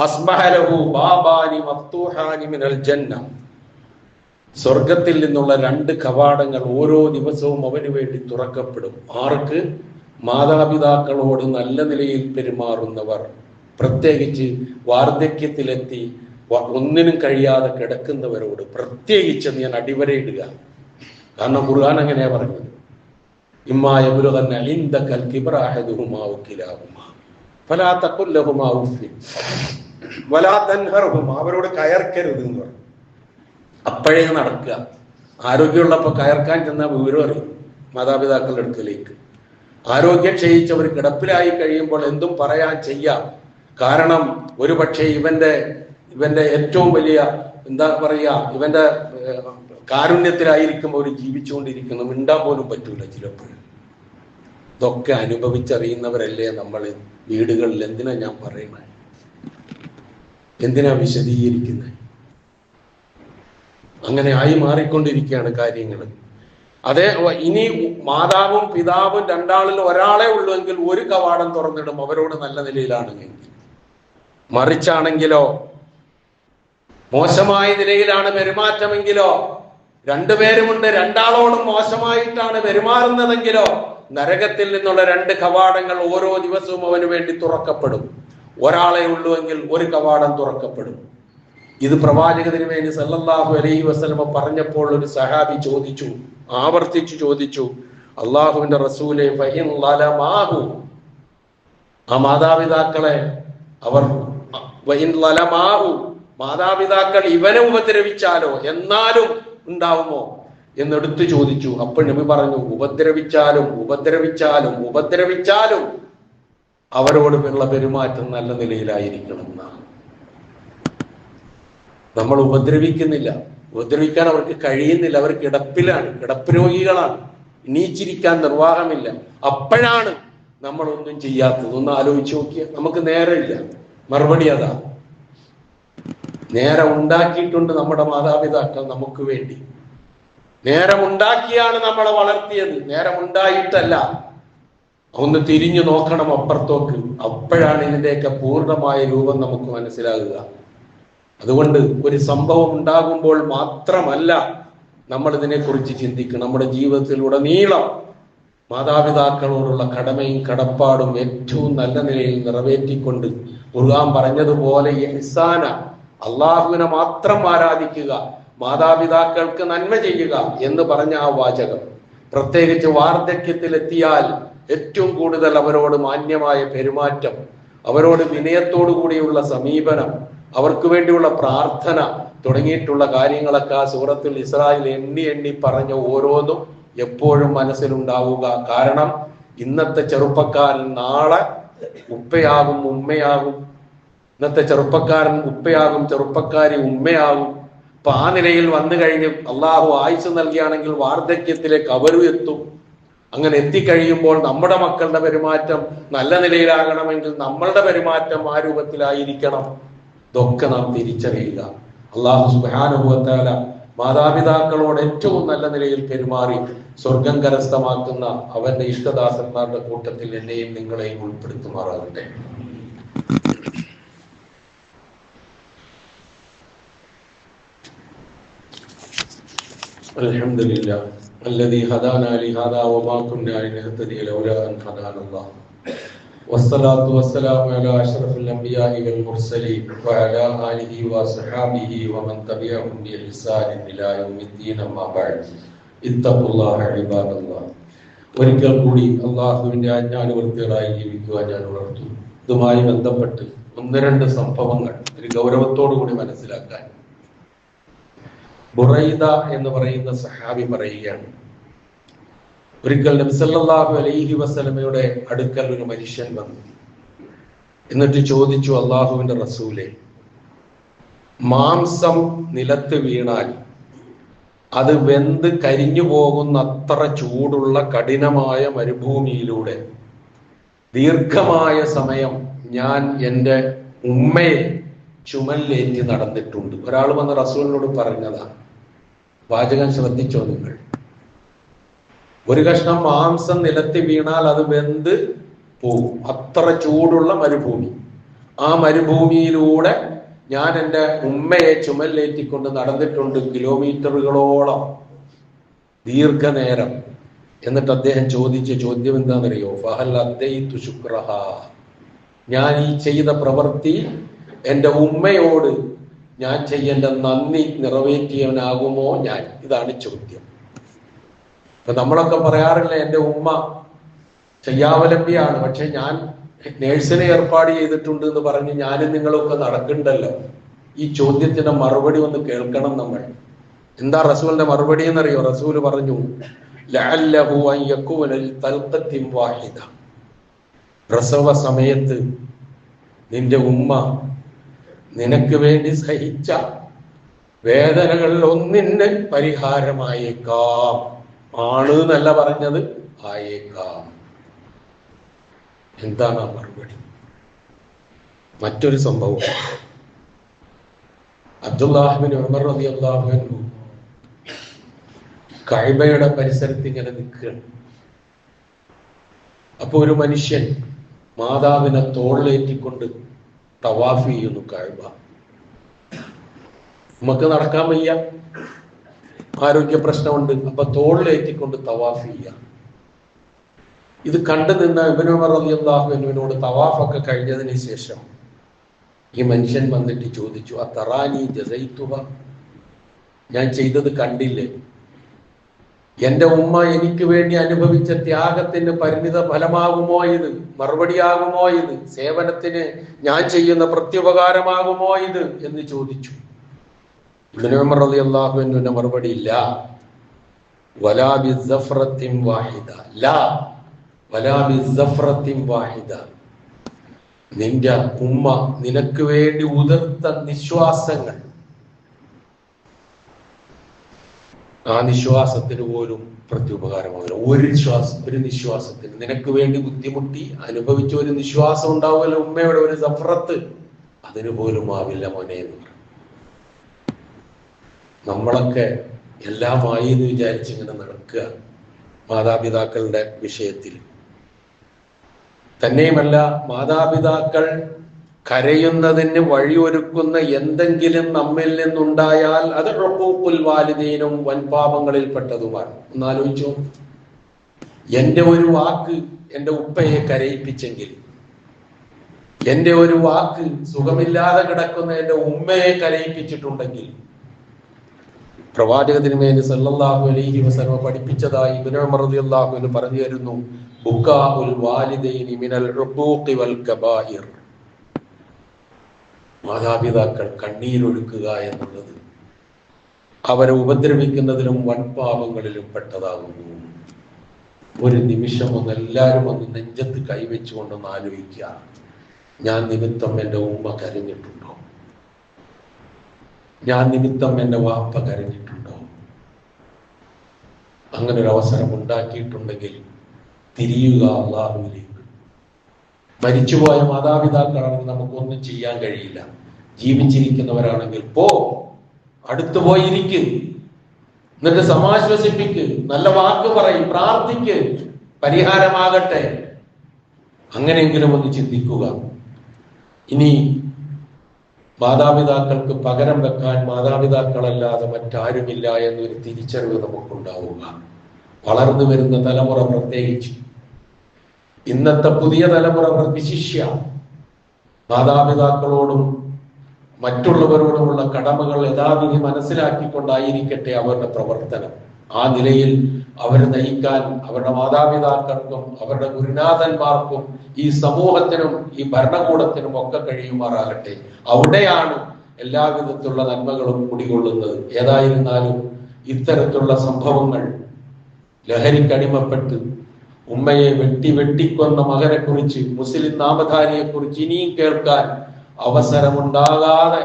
അസ്ബഹലഹു ബാബാനി മഫ്തൂഹാനി മിനൽ ജന്ന, സ്വർഗത്തിൽ നിന്നുള്ള 2 കവാടങ്ങൾ ഓരോ ദിവസവും അവന് വേണ്ടി തുറക്കപ്പെടും. ആർക്ക്? മാതാപിതാക്കളോട് നല്ല നിലയിൽ പെരുമാറുന്നവർ, പ്രത്യേകിച്ച് വാർദ്ധക്യത്തിലെത്തി ഒന്നിനും കഴിയാതെ കിടക്കുന്നവരോട് പ്രത്യേകിച്ച് ഞാൻ അടിവരയിടുക. കാരണം ഖുർആൻ അങ്ങനെയാ പറഞ്ഞത്, ഇമ്മാ യബ്ലുഗന്ന ഇൻദകൽ കിബ്റ അഹദുഹുമാ ഔ കിലാഹുമാ ഫലാ തഖുൽ ലഹുമാ ഉഫ് വലാ തൻഹർഹുമാ, അവരോട് കയർക്കരുത് എന്ന് പറഞ്ഞു. അപ്പോഴേ നടക്കുക. ആരോഗ്യമുള്ളപ്പോ കയർക്കാൻ ചെന്ന വിവരം അറിയും മാതാപിതാക്കളുടെ അടുക്കലേക്ക്. ആരോഗ്യം ക്ഷയിച്ചവർ കിടപ്പിലായി കഴിയുമ്പോൾ എന്തും പറയാൻ ചെയ്യാം. കാരണം ഒരു പക്ഷേ ഇവന്റെ ഏറ്റവും വലിയ എന്താ പറയാ, ഇവന്റെ കാരുണ്യത്തിലായിരിക്കും അവർ ജീവിച്ചുകൊണ്ടിരിക്കുന്നു. മിണ്ടാൻ പോലും പറ്റൂല ചിലപ്പോൾ. ഇതൊക്കെ അനുഭവിച്ചറിയുന്നവരല്ലേ നമ്മൾ വീടുകളിൽ. എന്തിനാ ഞാൻ പറയുന്നത്, എന്തിനാ വിശദീകരിക്കുന്നത്? അങ്ങനെ ആയി മാറിക്കൊണ്ടിരിക്കുകയാണ് കാര്യങ്ങൾ. അതെ, ഇനി മാതാവും പിതാവും രണ്ടാളിൽ ഒരാളെ ഉള്ളുവെങ്കിൽ ഒരു കവാടം തുറന്നിടും അവരോട് നല്ല നിലയിലാണെങ്കിൽ. മറിച്ചാണെങ്കിലോ, മോശമായ നിലയിലാണ് പെരുമാറ്റമെങ്കിലോ, 2 പേരുമുണ്ട്, രണ്ടാളോടും മോശമായിട്ടാണ് പെരുമാറുന്നതെങ്കിലോ, നരകത്തിൽ നിന്നുള്ള 2 കവാടങ്ങൾ ഓരോ ദിവസവും അവന് വേണ്ടി തുറക്കപ്പെടും. ഒരാളെ ഉള്ളുവെങ്കിൽ ഒരു കവാടം തുറക്കപ്പെടും. ഇത് പ്രവാചക തിരുമേനി സല്ലല്ലാഹു അലൈഹി വസല്ലമ പറഞ്ഞപ്പോൾ ഒരു സഹാബി ആവർത്തിച്ചു ചോദിച്ചു, അള്ളാഹുവിന്റെ റസൂലെ, ഫഇൻ ലലമാഹു, ആ മാതാപിതാക്കളെ അവർ മാതാപിതാക്കൾ ഇവനെ ഉപദ്രവിച്ചാലോ എന്നാലും ഉണ്ടാവുമോ എന്നെടുത്തു ചോദിച്ചു. അപ്പോൾ നബി പറഞ്ഞു, ഉപദ്രവിച്ചാലും അവരോടുള്ള പെരുമാറ്റം നല്ല നിലയിലായിരിക്കണം എന്നാണ്. നമ്മൾ ഉപദ്രവിക്കുന്നില്ല, ഉപദ്രവിക്കാൻ അവർക്ക് കഴിയുന്നില്ല, അവർ കിടപ്പിലാണ്, കിടപ്പ് രോഗികളാണ്, എണീച്ചിരിക്കാൻ നിർവാഹമില്ല. അപ്പോഴാണ് നമ്മളൊന്നും ചെയ്യാത്തത്. ഒന്ന് ആലോചിച്ച് നോക്കിയാൽ നമുക്ക് നേരമില്ല. മറുപടി അതാ, നേരം ഉണ്ടാക്കിയിട്ടുണ്ട് നമ്മുടെ മാതാപിതാക്കൾ നമുക്ക് വേണ്ടി. നേരമുണ്ടാക്കിയാണ് നമ്മളെ വളർത്തിയത്, നേരമുണ്ടായിട്ടല്ല. ഒന്ന് തിരിഞ്ഞു നോക്കണം അപ്പുറത്തോക്ക്. അപ്പോഴാണ് ഇതിന്റെയൊക്കെ പൂർണ്ണമായ രൂപം നമുക്ക് മനസ്സിലാകുക. അതുകൊണ്ട് ഒരു സംഭവം ഉണ്ടാകുമ്പോൾ മാത്രമല്ല നമ്മൾ ഇതിനെക്കുറിച്ച് ചിന്തിക്കണം. നമ്മുടെ ജീവിതത്തിലുടനീളം മാതാപിതാക്കളോടുള്ള കടമയും കടപ്പാടും ഏറ്റവും നല്ല നിലയിൽ നിറവേറ്റിക്കൊണ്ട് ഖുർആൻ പറഞ്ഞതുപോലെ ഇഹ്സാന, അള്ളാഹുവിനെ മാത്രം ആരാധിക്കുക, മാതാപിതാക്കൾക്ക് നന്മ ചെയ്യുക എന്ന് പറഞ്ഞ ആ വാചകം, പ്രത്യേകിച്ച് വാർദ്ധക്യത്തിലെത്തിയാൽ ഏറ്റവും കൂടുതൽ അവരോട് മാന്യമായ പെരുമാറ്റം, അവരോട് വിനയത്തോടു കൂടിയുള്ള സമീപനം, അവർക്ക് വേണ്ടിയുള്ള പ്രാർത്ഥന തുടങ്ങിയിട്ടുള്ള കാര്യങ്ങളൊക്കെ ആ സൂറത്തുൽ ഇസ്രായിൽ എണ്ണി എണ്ണി പറഞ്ഞ ഓരോന്നും എപ്പോഴും മനസ്സിലുണ്ടാവുക. കാരണം ഇന്നത്തെ ചെറുപ്പക്കാരൻ നാളെ ഉപ്പയാകും ഉമ്മയാകും, ഇന്നത്തെ ചെറുപ്പക്കാരൻ ഉപ്പയാകും, ചെറുപ്പക്കാരി ഉമ്മയാകും. അപ്പൊ ആ നിലയിൽ വന്നു കഴിഞ്ഞ് അള്ളാഹു ആയുസ് നൽകിയാണെങ്കിൽ വാർദ്ധക്യത്തിലേക്ക് അവരും എത്തും. അങ്ങനെ എത്തിക്കഴിയുമ്പോൾ നമ്മുടെ മക്കളുടെ പെരുമാറ്റം നല്ല നിലയിലാകണമെങ്കിൽ നമ്മളുടെ പെരുമാറ്റം ആ രൂപത്തിലായിരിക്കണം. ഇതൊക്കെ നാം തിരിച്ചറിയുക. അള്ളാഹു സുബ്ഹാനഹു വ തആല മാതാപിതാക്കളോട് ഏറ്റവും നല്ല നിലയിൽ പെരുമാറി സ്വർഗം കരസ്ഥമാക്കുന്ന അവന്റെ ഇഷ്ടദാസന്മാരുടെ കൂട്ടത്തിൽ എന്നെയും നിങ്ങളെയും ഉൾപ്പെടുത്തുമാറാകട്ടെ. അൽഹംദുലില്ലാഹ് الذي هدانا لهذا وما كنا لنهتدي لولا أن هدانا الله والصلاة والسلام على أشرف الأنبياء والمرسلين وعلى آله وصحابه ومن تبعهم بإحسان إلى يوم الدين أما بعد اتقوا الله عباد الله. ഒരിക്കൽ കൂടി അള്ളാഹുവിന്റെ ആജ്ഞാനുവർത്തികളായി ജീവിക്കുവാൻ ഞാൻ ഉണർത്തുന്നു. ഇതുമായി ബന്ധപ്പെട്ട് ഒന്ന് രണ്ട് സംഭവങ്ങൾ ഒരു ഗൗരവത്തോടു കൂടി മനസ്സിലാക്കാൻ. ബുറൈദ എന്ന് പറയുന്ന സഹാബി പറയുകയാണ്, ഒരിക്കൽ നബി സല്ലല്ലാഹു അലൈഹി വസല്ലമയുടെ അടുക്കൽ ഒരു മനുഷ്യൻ വന്നു. എന്നിട്ട് ചോദിച്ചു, അള്ളാഹുവിന്റെ റസൂലേ, മാംസം നിലത്ത് വീണാൽ അത് വെന്ത് കരിഞ്ഞു പോകുന്ന അത്ര ചൂടുള്ള കഠിനമായ മരുഭൂമിയിലൂടെ ദീർഘമായ സമയം ഞാൻ എൻ്റെ ഉമ്മയെ ചുമലിലേറ്റി നടന്നിട്ടുണ്ട്. ഒരാൾ വന്ന് റസൂലിനോട് പറഞ്ഞതാണ്. വാചകം ശ്രദ്ധിച്ചോ നിങ്ങൾ. ഒരു കഷ്ണം മാംസം നിലത്ത് വീണാൽ അത് വെന്ത് പോകും, അത്ര ചൂടുള്ള മരുഭൂമി. ആ മരുഭൂമിയിലൂടെ ഞാൻ എൻ്റെ ഉമ്മയെ ചുമലിലേറ്റിക്കൊണ്ട് നടന്നിട്ടുണ്ട്, കിലോമീറ്ററുകളോളം, ദീർഘനേരം. എന്നിട്ട് അദ്ദേഹം ചോദിച്ച ചോദ്യം എന്താണെന്നറിയോ? ഫഹൽ അദ്ദൈതു ശുക്രഹ, ഞാൻ ഈ ചെയ്ത പ്രവൃത്തി എൻ്റെ ഉമ്മയോട് ഞാൻ ചെയ്യേണ്ട നന്ദി നിറവേറ്റിയവനാകുമോ ഞാൻ? ഇതാണ് ചോദ്യം. ഇപ്പൊ നമ്മളൊക്കെ പറയാറില്ല, എൻ്റെ ഉമ്മ ചെയ്യാവലംബിയാണ്, പക്ഷെ ഞാൻ നേഴ്സിനെ ഏർപ്പാട് ചെയ്തിട്ടുണ്ട് എന്ന് പറഞ്ഞ് ഞാനും നിങ്ങളൊക്കെ നടക്കണ്ടല്ലോ. ഈ ചോദ്യത്തിന്റെ മറുപടി ഒന്ന് കേൾക്കണം നമ്മൾ. എന്താ റസൂലിന്റെ മറുപടി എന്നറിയോ? റസൂല് പറഞ്ഞു, ലഅല്ലഹു അൻ യകൂന തൽഖത്തിൻ വാഹിദ, പ്രസവ സമയത്ത് നിന്റെ ഉമ്മ നിനക്ക് വേണ്ടി സഹിച്ച വേദനകളിൽ ഒന്നിന് പരിഹാരമായേക്കാം. ആണ് എന്നല്ല പറഞ്ഞത്, ആയേക്കാം. എന്താണ് ആ മറുപടി? മറ്റൊരു സംഭവം, അബ്ദുല്ലാഹ് ബിൻ ഉമർ റളിയല്ലാഹു അൻഹു കഅബയുടെ പരിസരത്ത് ഇങ്ങനെ നിൽക്കുകയാണ്. അപ്പൊ ഒരു മനുഷ്യൻ മാതാവിനെ തോളിലേറ്റിക്കൊണ്ട് തവാഫ് ചെയ്യുന്നു കഅബ. നമുക്ക് നടക്കാൻ വയ്യ, ആരോഗ്യ പ്രശ്നമുണ്ട്, അപ്പൊ തോളിലേറ്റിക്കൊണ്ട് തവാഫ് ചെയ്യാം. ഇത് കണ്ടു നിന്ന ഇബ്നു ഉമർ റളിയല്ലാഹു അൻഹുവിനോട് തവാഫൊക്കെ കഴിഞ്ഞതിന് ശേഷം ഈ മനുഷ്യൻ വന്നിട്ട് ചോദിച്ചു, അത്തറാനി ജസൈതുഹ, ഞാൻ ചെയ്തത് കണ്ടില്ലേ? എന്റെ ഉമ്മ എനിക്ക് വേണ്ടി അനുഭവിച്ച ത്യാഗത്തിന് പരിണിത ഫലമാകുമോ ഇത്? മറുപടിയാകുമോ ഇത്? സേവനത്തിന് ഞാൻ ചെയ്യുന്ന പ്രത്യുപകാരമാകുമോ ഇത് എന്ന് ചോദിച്ചു. ഇബ്നു ഉമർ റളിയല്ലാഹു അൻഹുവിന്റെ മറുപടി, ലാ വലാ ബിസ്സഫറത്തിൻ വാഹിദ, ലാ വലാ ബിസ്സഫറത്തിൻ വാഹിദ, നിന്റെ ഉമ്മ നിനക്ക് വേണ്ടി ഉതിർത്ത നിശ്വാസങ്ങൾ, ആ നിശ്വാസത്തിന് പോലും പ്രത്യുപകാരമാവില്ല. ഒരു നിശ്വാസത്തിന് നിനക്ക് വേണ്ടി ബുദ്ധിമുട്ടി അനുഭവിച്ച ഒരു നിശ്വാസം ഉണ്ടാവുമല്ലോ ഉമ്മയുടെ, ഒരു സഫറത്ത്, അതിന് പോലും ആവില്ല മോനെ എന്ന് പറഞ്ഞു. നമ്മളൊക്കെ എല്ലാമായി എന്ന് വിചാരിച്ചിങ്ങനെ നടക്കുക മാതാപിതാക്കളുടെ വിഷയത്തിൽ. തന്നെയുമല്ല, മാതാപിതാക്കൾ കരയുന്നതിന് വഴിയൊരുക്കുന്ന എന്തെങ്കിലും നമ്മിൽ നിന്നുണ്ടായാൽ അത് ഉഖൂഖുൽ വാലിദൈനും വൻപാപങ്ങളിൽപ്പെട്ടതുമാണ്. ഒന്നാലോചിച്ചോ, എൻ്റെ ഒരു വാക്ക് എൻ്റെ ഉപ്പയെ കരയിപ്പിച്ചെങ്കിൽ, എന്റെ ഒരു വാക്ക് സുഖമില്ലാതെ കിടക്കുന്ന എന്റെ ഉമ്മയെ കരയിപ്പിച്ചിട്ടുണ്ടെങ്കിൽ പ്രവാചക തിരുമേനി സല്ലല്ലാഹു അലൈഹി വസല്ലം പഠിപ്പിച്ചതായി ഇബ്നു ഉമർ റളിയല്ലാഹു അൻഹു പറഞ്ഞു തരുന്നു, ബുക്കാഉൽ വാലിദൈനി മിനൽ ഉഖൂഖി വൽ കബായിർ. മാതാപിതാക്കൾ കണ്ണീരൊഴുക്കുക എന്നുള്ളത് അവരെ ഉപദ്രവിക്കുന്നതിലും വൻപാപങ്ങളിലും പെട്ടതാകുന്നു. ഒരു നിമിഷം എല്ലാവരും ഒന്ന് നെഞ്ചത്ത് കൈവച്ചുകൊണ്ടൊന്ന് ആലോചിക്കുക, ഞാൻ നിമിത്തം എൻ്റെ ഉമ്മ കരഞ്ഞിട്ടുണ്ടോ? ഞാൻ നിമിത്തം എൻ്റെ വാപ്പ കരഞ്ഞിട്ടുണ്ടോ? അങ്ങനെ ഒരു അവസരം ഉണ്ടാക്കിയിട്ടുണ്ടെങ്കിൽ തിരിയുക അല്ലാഹുവിലേക്ക്. മരിച്ചുപോയ മാതാപിതാക്കളാണെങ്കിൽ നമുക്കൊന്നും ചെയ്യാൻ കഴിയില്ല. ജീവിച്ചിരിക്കുന്നവരാണെങ്കിൽ അടുത്തു പോയിരിക്കും, എന്നിട്ട് സമാശ്വസിപ്പിക്ക്, നല്ല വാക്ക് പറയും, പ്രാർത്ഥിക്ക്, പരിഹാരമാകട്ടെ. അങ്ങനെയെങ്കിലും ഒന്ന് ചിന്തിക്കുക. ഇനി മാതാപിതാക്കൾക്ക് പകരം വെക്കാൻ മാതാപിതാക്കളല്ലാതെ മറ്റാരുമില്ല എന്നൊരു തിരിച്ചറിവ് നമുക്കുണ്ടാവുക. വളർന്നു വരുന്ന തലമുറ, പ്രത്യേകിച്ച് ഇന്നത്തെ പുതിയ തലമുറ വിശിഷ്യ, മാതാപിതാക്കളോടും മറ്റുള്ളവരോടുമുള്ള കടമകൾ യഥാവിധി മനസ്സിലാക്കിക്കൊണ്ടായിരിക്കട്ടെ അവരുടെ പ്രവർത്തനം. ആ നിലയിൽ അവരെ നയിക്കാൻ അവരുടെ മാതാപിതാക്കൾക്കും അവരുടെ ഗുരുനാഥന്മാർക്കും ഈ സമൂഹത്തിനും ഈ ഭരണകൂടത്തിനും ഒക്കെ കഴിയുമാറാകട്ടെ. അവിടെയാണ് എല്ലാവിധത്തിലുള്ള നന്മകളും കുടികൊള്ളുന്നത്. ഏതായിരുന്നാലും ഇത്തരത്തിലുള്ള സംഭവങ്ങൾ, ലഹരിക്കടിമപ്പെട്ട് ഉമ്മയെ വെട്ടിക്കൊന്ന മകനെ കുറിച്ച്, മുസ്ലിം നാമധാരിയെ കുറിച്ച് ഇനിയും കേൾക്കാൻ അവസരമുണ്ടാകാതെ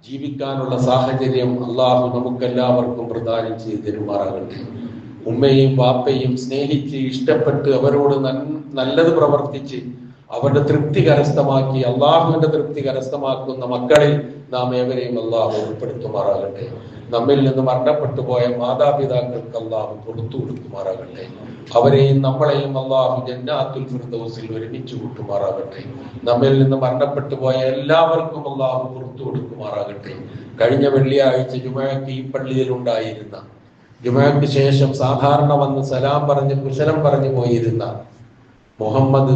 ജീവിക്കാനുള്ള സാഹചര്യം അള്ളാഹു നമുക്കെല്ലാവർക്കും പ്രദാനം ചെയ്ത് തരുമാറാകട്ടെ. ഉമ്മയും വാപ്പയും സ്നേഹിച്ച് ഇഷ്ടപ്പെട്ട് അവരോട് നല്ലത് പ്രവർത്തിച്ച് അവരുടെ തൃപ്തി കരസ്ഥമാക്കി അള്ളാഹുവിന്റെ തൃപ്തി കരസ്ഥമാക്കുന്ന മക്കളിൽ നാം ഏവരെയും അള്ളാഹു ഉൾപ്പെടുത്തുമാറാകട്ടെ. നമ്മിൽ നിന്ന് മരണപ്പെട്ടു പോയ മാതാപിതാക്കൾക്ക് അള്ളാഹു കൊടുത്തു കൊടുക്കുമാറാകട്ടെ. അവരെയും നമ്മളെയും അള്ളാഹു ജന്നാത്തുൽ ഫിർദൗസിൽ ഒരുമിച്ച് കൂട്ടുമാറാകട്ടെ. നമ്മിൽ നിന്ന് മരണപ്പെട്ടു പോയ എല്ലാവർക്കും അള്ളാഹു പുറത്തു കൊടുക്കുമാറാകട്ടെ. കഴിഞ്ഞ വെള്ളിയാഴ്ച ജുമഅക്ക് ഈ പള്ളിയിൽ ഉണ്ടായിരുന്ന, ജുമഅക്ക് ശേഷം സാധാരണ വന്ന് സലാം പറഞ്ഞ് കുശലം പറഞ്ഞു പോയിരുന്ന മുഹമ്മദ്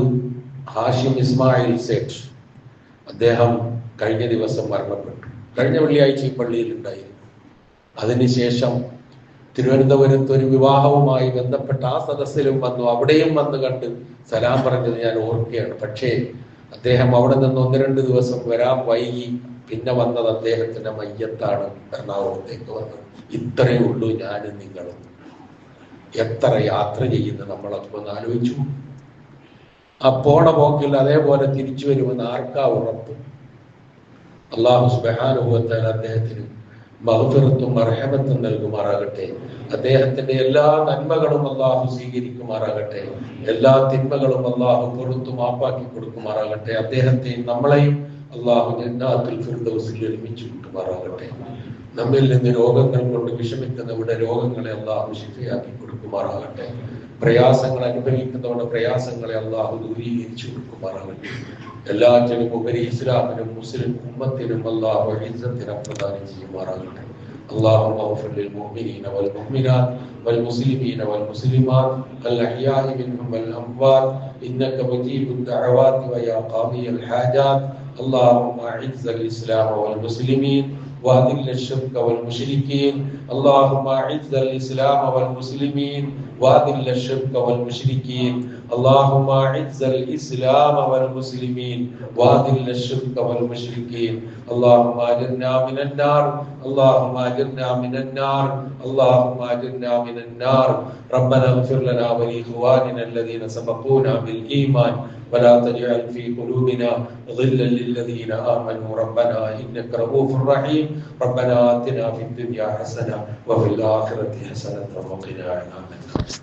ഹാഷിം ഇസ്മായിൽ സേഠ്, അദ്ദേഹം കഴിഞ്ഞ ദിവസം മരണപ്പെട്ടു. കഴിഞ്ഞ വെള്ളിയാഴ്ച ഈ പള്ളിയിൽ ഉണ്ടായിരുന്നു. അതിനുശേഷം തിരുവനന്തപുരത്ത് ഒരു വിവാഹവുമായി ബന്ധപ്പെട്ട ആ സദസ്സിലും വന്നു, അവിടെയും വന്ന് കണ്ട് സലാം പറഞ്ഞത് ഞാൻ ഓർക്കുകയാണ്. പക്ഷേ അദ്ദേഹം അവിടെ നിന്ന് 1-2 ദിവസം വരാൻ വൈകി. പിന്നെ വന്നത് അദ്ദേഹത്തിന്റെ മയ്യത്താണ് എറണാകുളത്തേക്ക് വന്നത്. ഇത്രയേ ഉള്ളൂ ഞാനും നിങ്ങളും. എത്ര യാത്ര ചെയ്യുന്ന നമ്മളൊക്കെ ഒന്ന് ആലോചിച്ചു. ആ പോണ പോക്കിൽ അതേപോലെ തിരിച്ചു വരുമെന്ന് ആർക്കാ ഉറപ്പ്? അല്ലാഹു സുബ്ഹാനഹു വ തആല അദ്ദേഹത്തിന് മഗ്ഫിറത്തും മർഹമത്തും നൽകുമാറാകട്ടെ. അദ്ദേഹത്തിന്റെ എല്ലാ നന്മകളും അല്ലാഹു സ്വീകരിക്കുമാറാകട്ടെ. എല്ലാ തിന്മകളും അല്ലാഹു പുറത്തു മാപ്പാക്കി കൊടുക്കുമാറാകട്ടെ. അദ്ദേഹത്തെയും നമ്മളെയും അല്ലാഹു ജന്നാത്തുൽ ഫിർദൗസിൽ ഒരുമിച്ച് കൂട്ടുമാറാകട്ടെ. നമ്മിൽ നിന്ന് രോഗങ്ങൾ കൊണ്ട് വിഷമിക്കുന്നവരുടെ രോഗങ്ങളെ അല്ലാഹു ശിഫയാക്കി കൊടുക്കുമാറാകട്ടെ. പ്രയാസങ്ങൾ അനുഭവിക്കുന്നവരുടെ പ്രയാസങ്ങളെ അല്ലാഹു ദൂരീകരിച്ചു കൊടുക്കുമാറാകട്ടെ. എല്ലാറ്റിനും ഉപരി ഇസ്ലാമിനും മുസ്ലിം ഉമ്മത്തിനും അല്ലാഹു ഇസ്സത്തിനെ പ്രദാനം ചെയ്യുമാറാകട്ടെ. اللهم اغفر للمؤمنين والمؤمنات والمسلمين والمسلمات الأحياء منهم والأموات إنك مجيب الدعوات ويا قاضي الحاجات. اللهم أعز الإسلام والمسلمين وأذل الشرك والمشركين. اللهم أعز الإسلام والمسلمين وأذل الشرك والمشركين. اللهم أعز الإسلام والمسلمين وأذل الشرك والمشركين. اللهم أجرنا من النار. اللهم أجرنا من النار. اللهم أجرنا من النار. ربنا اغفر لنا ولإخواننا الذين سبقونا بالإيمان ولا تجعل في قلوبنا غلا للذين آمنوا ربنا إنك رؤوف رحيم. ربنا آتنا في الدنيا حسنة وفي الآخرة حسنة وقنا عذاب النار.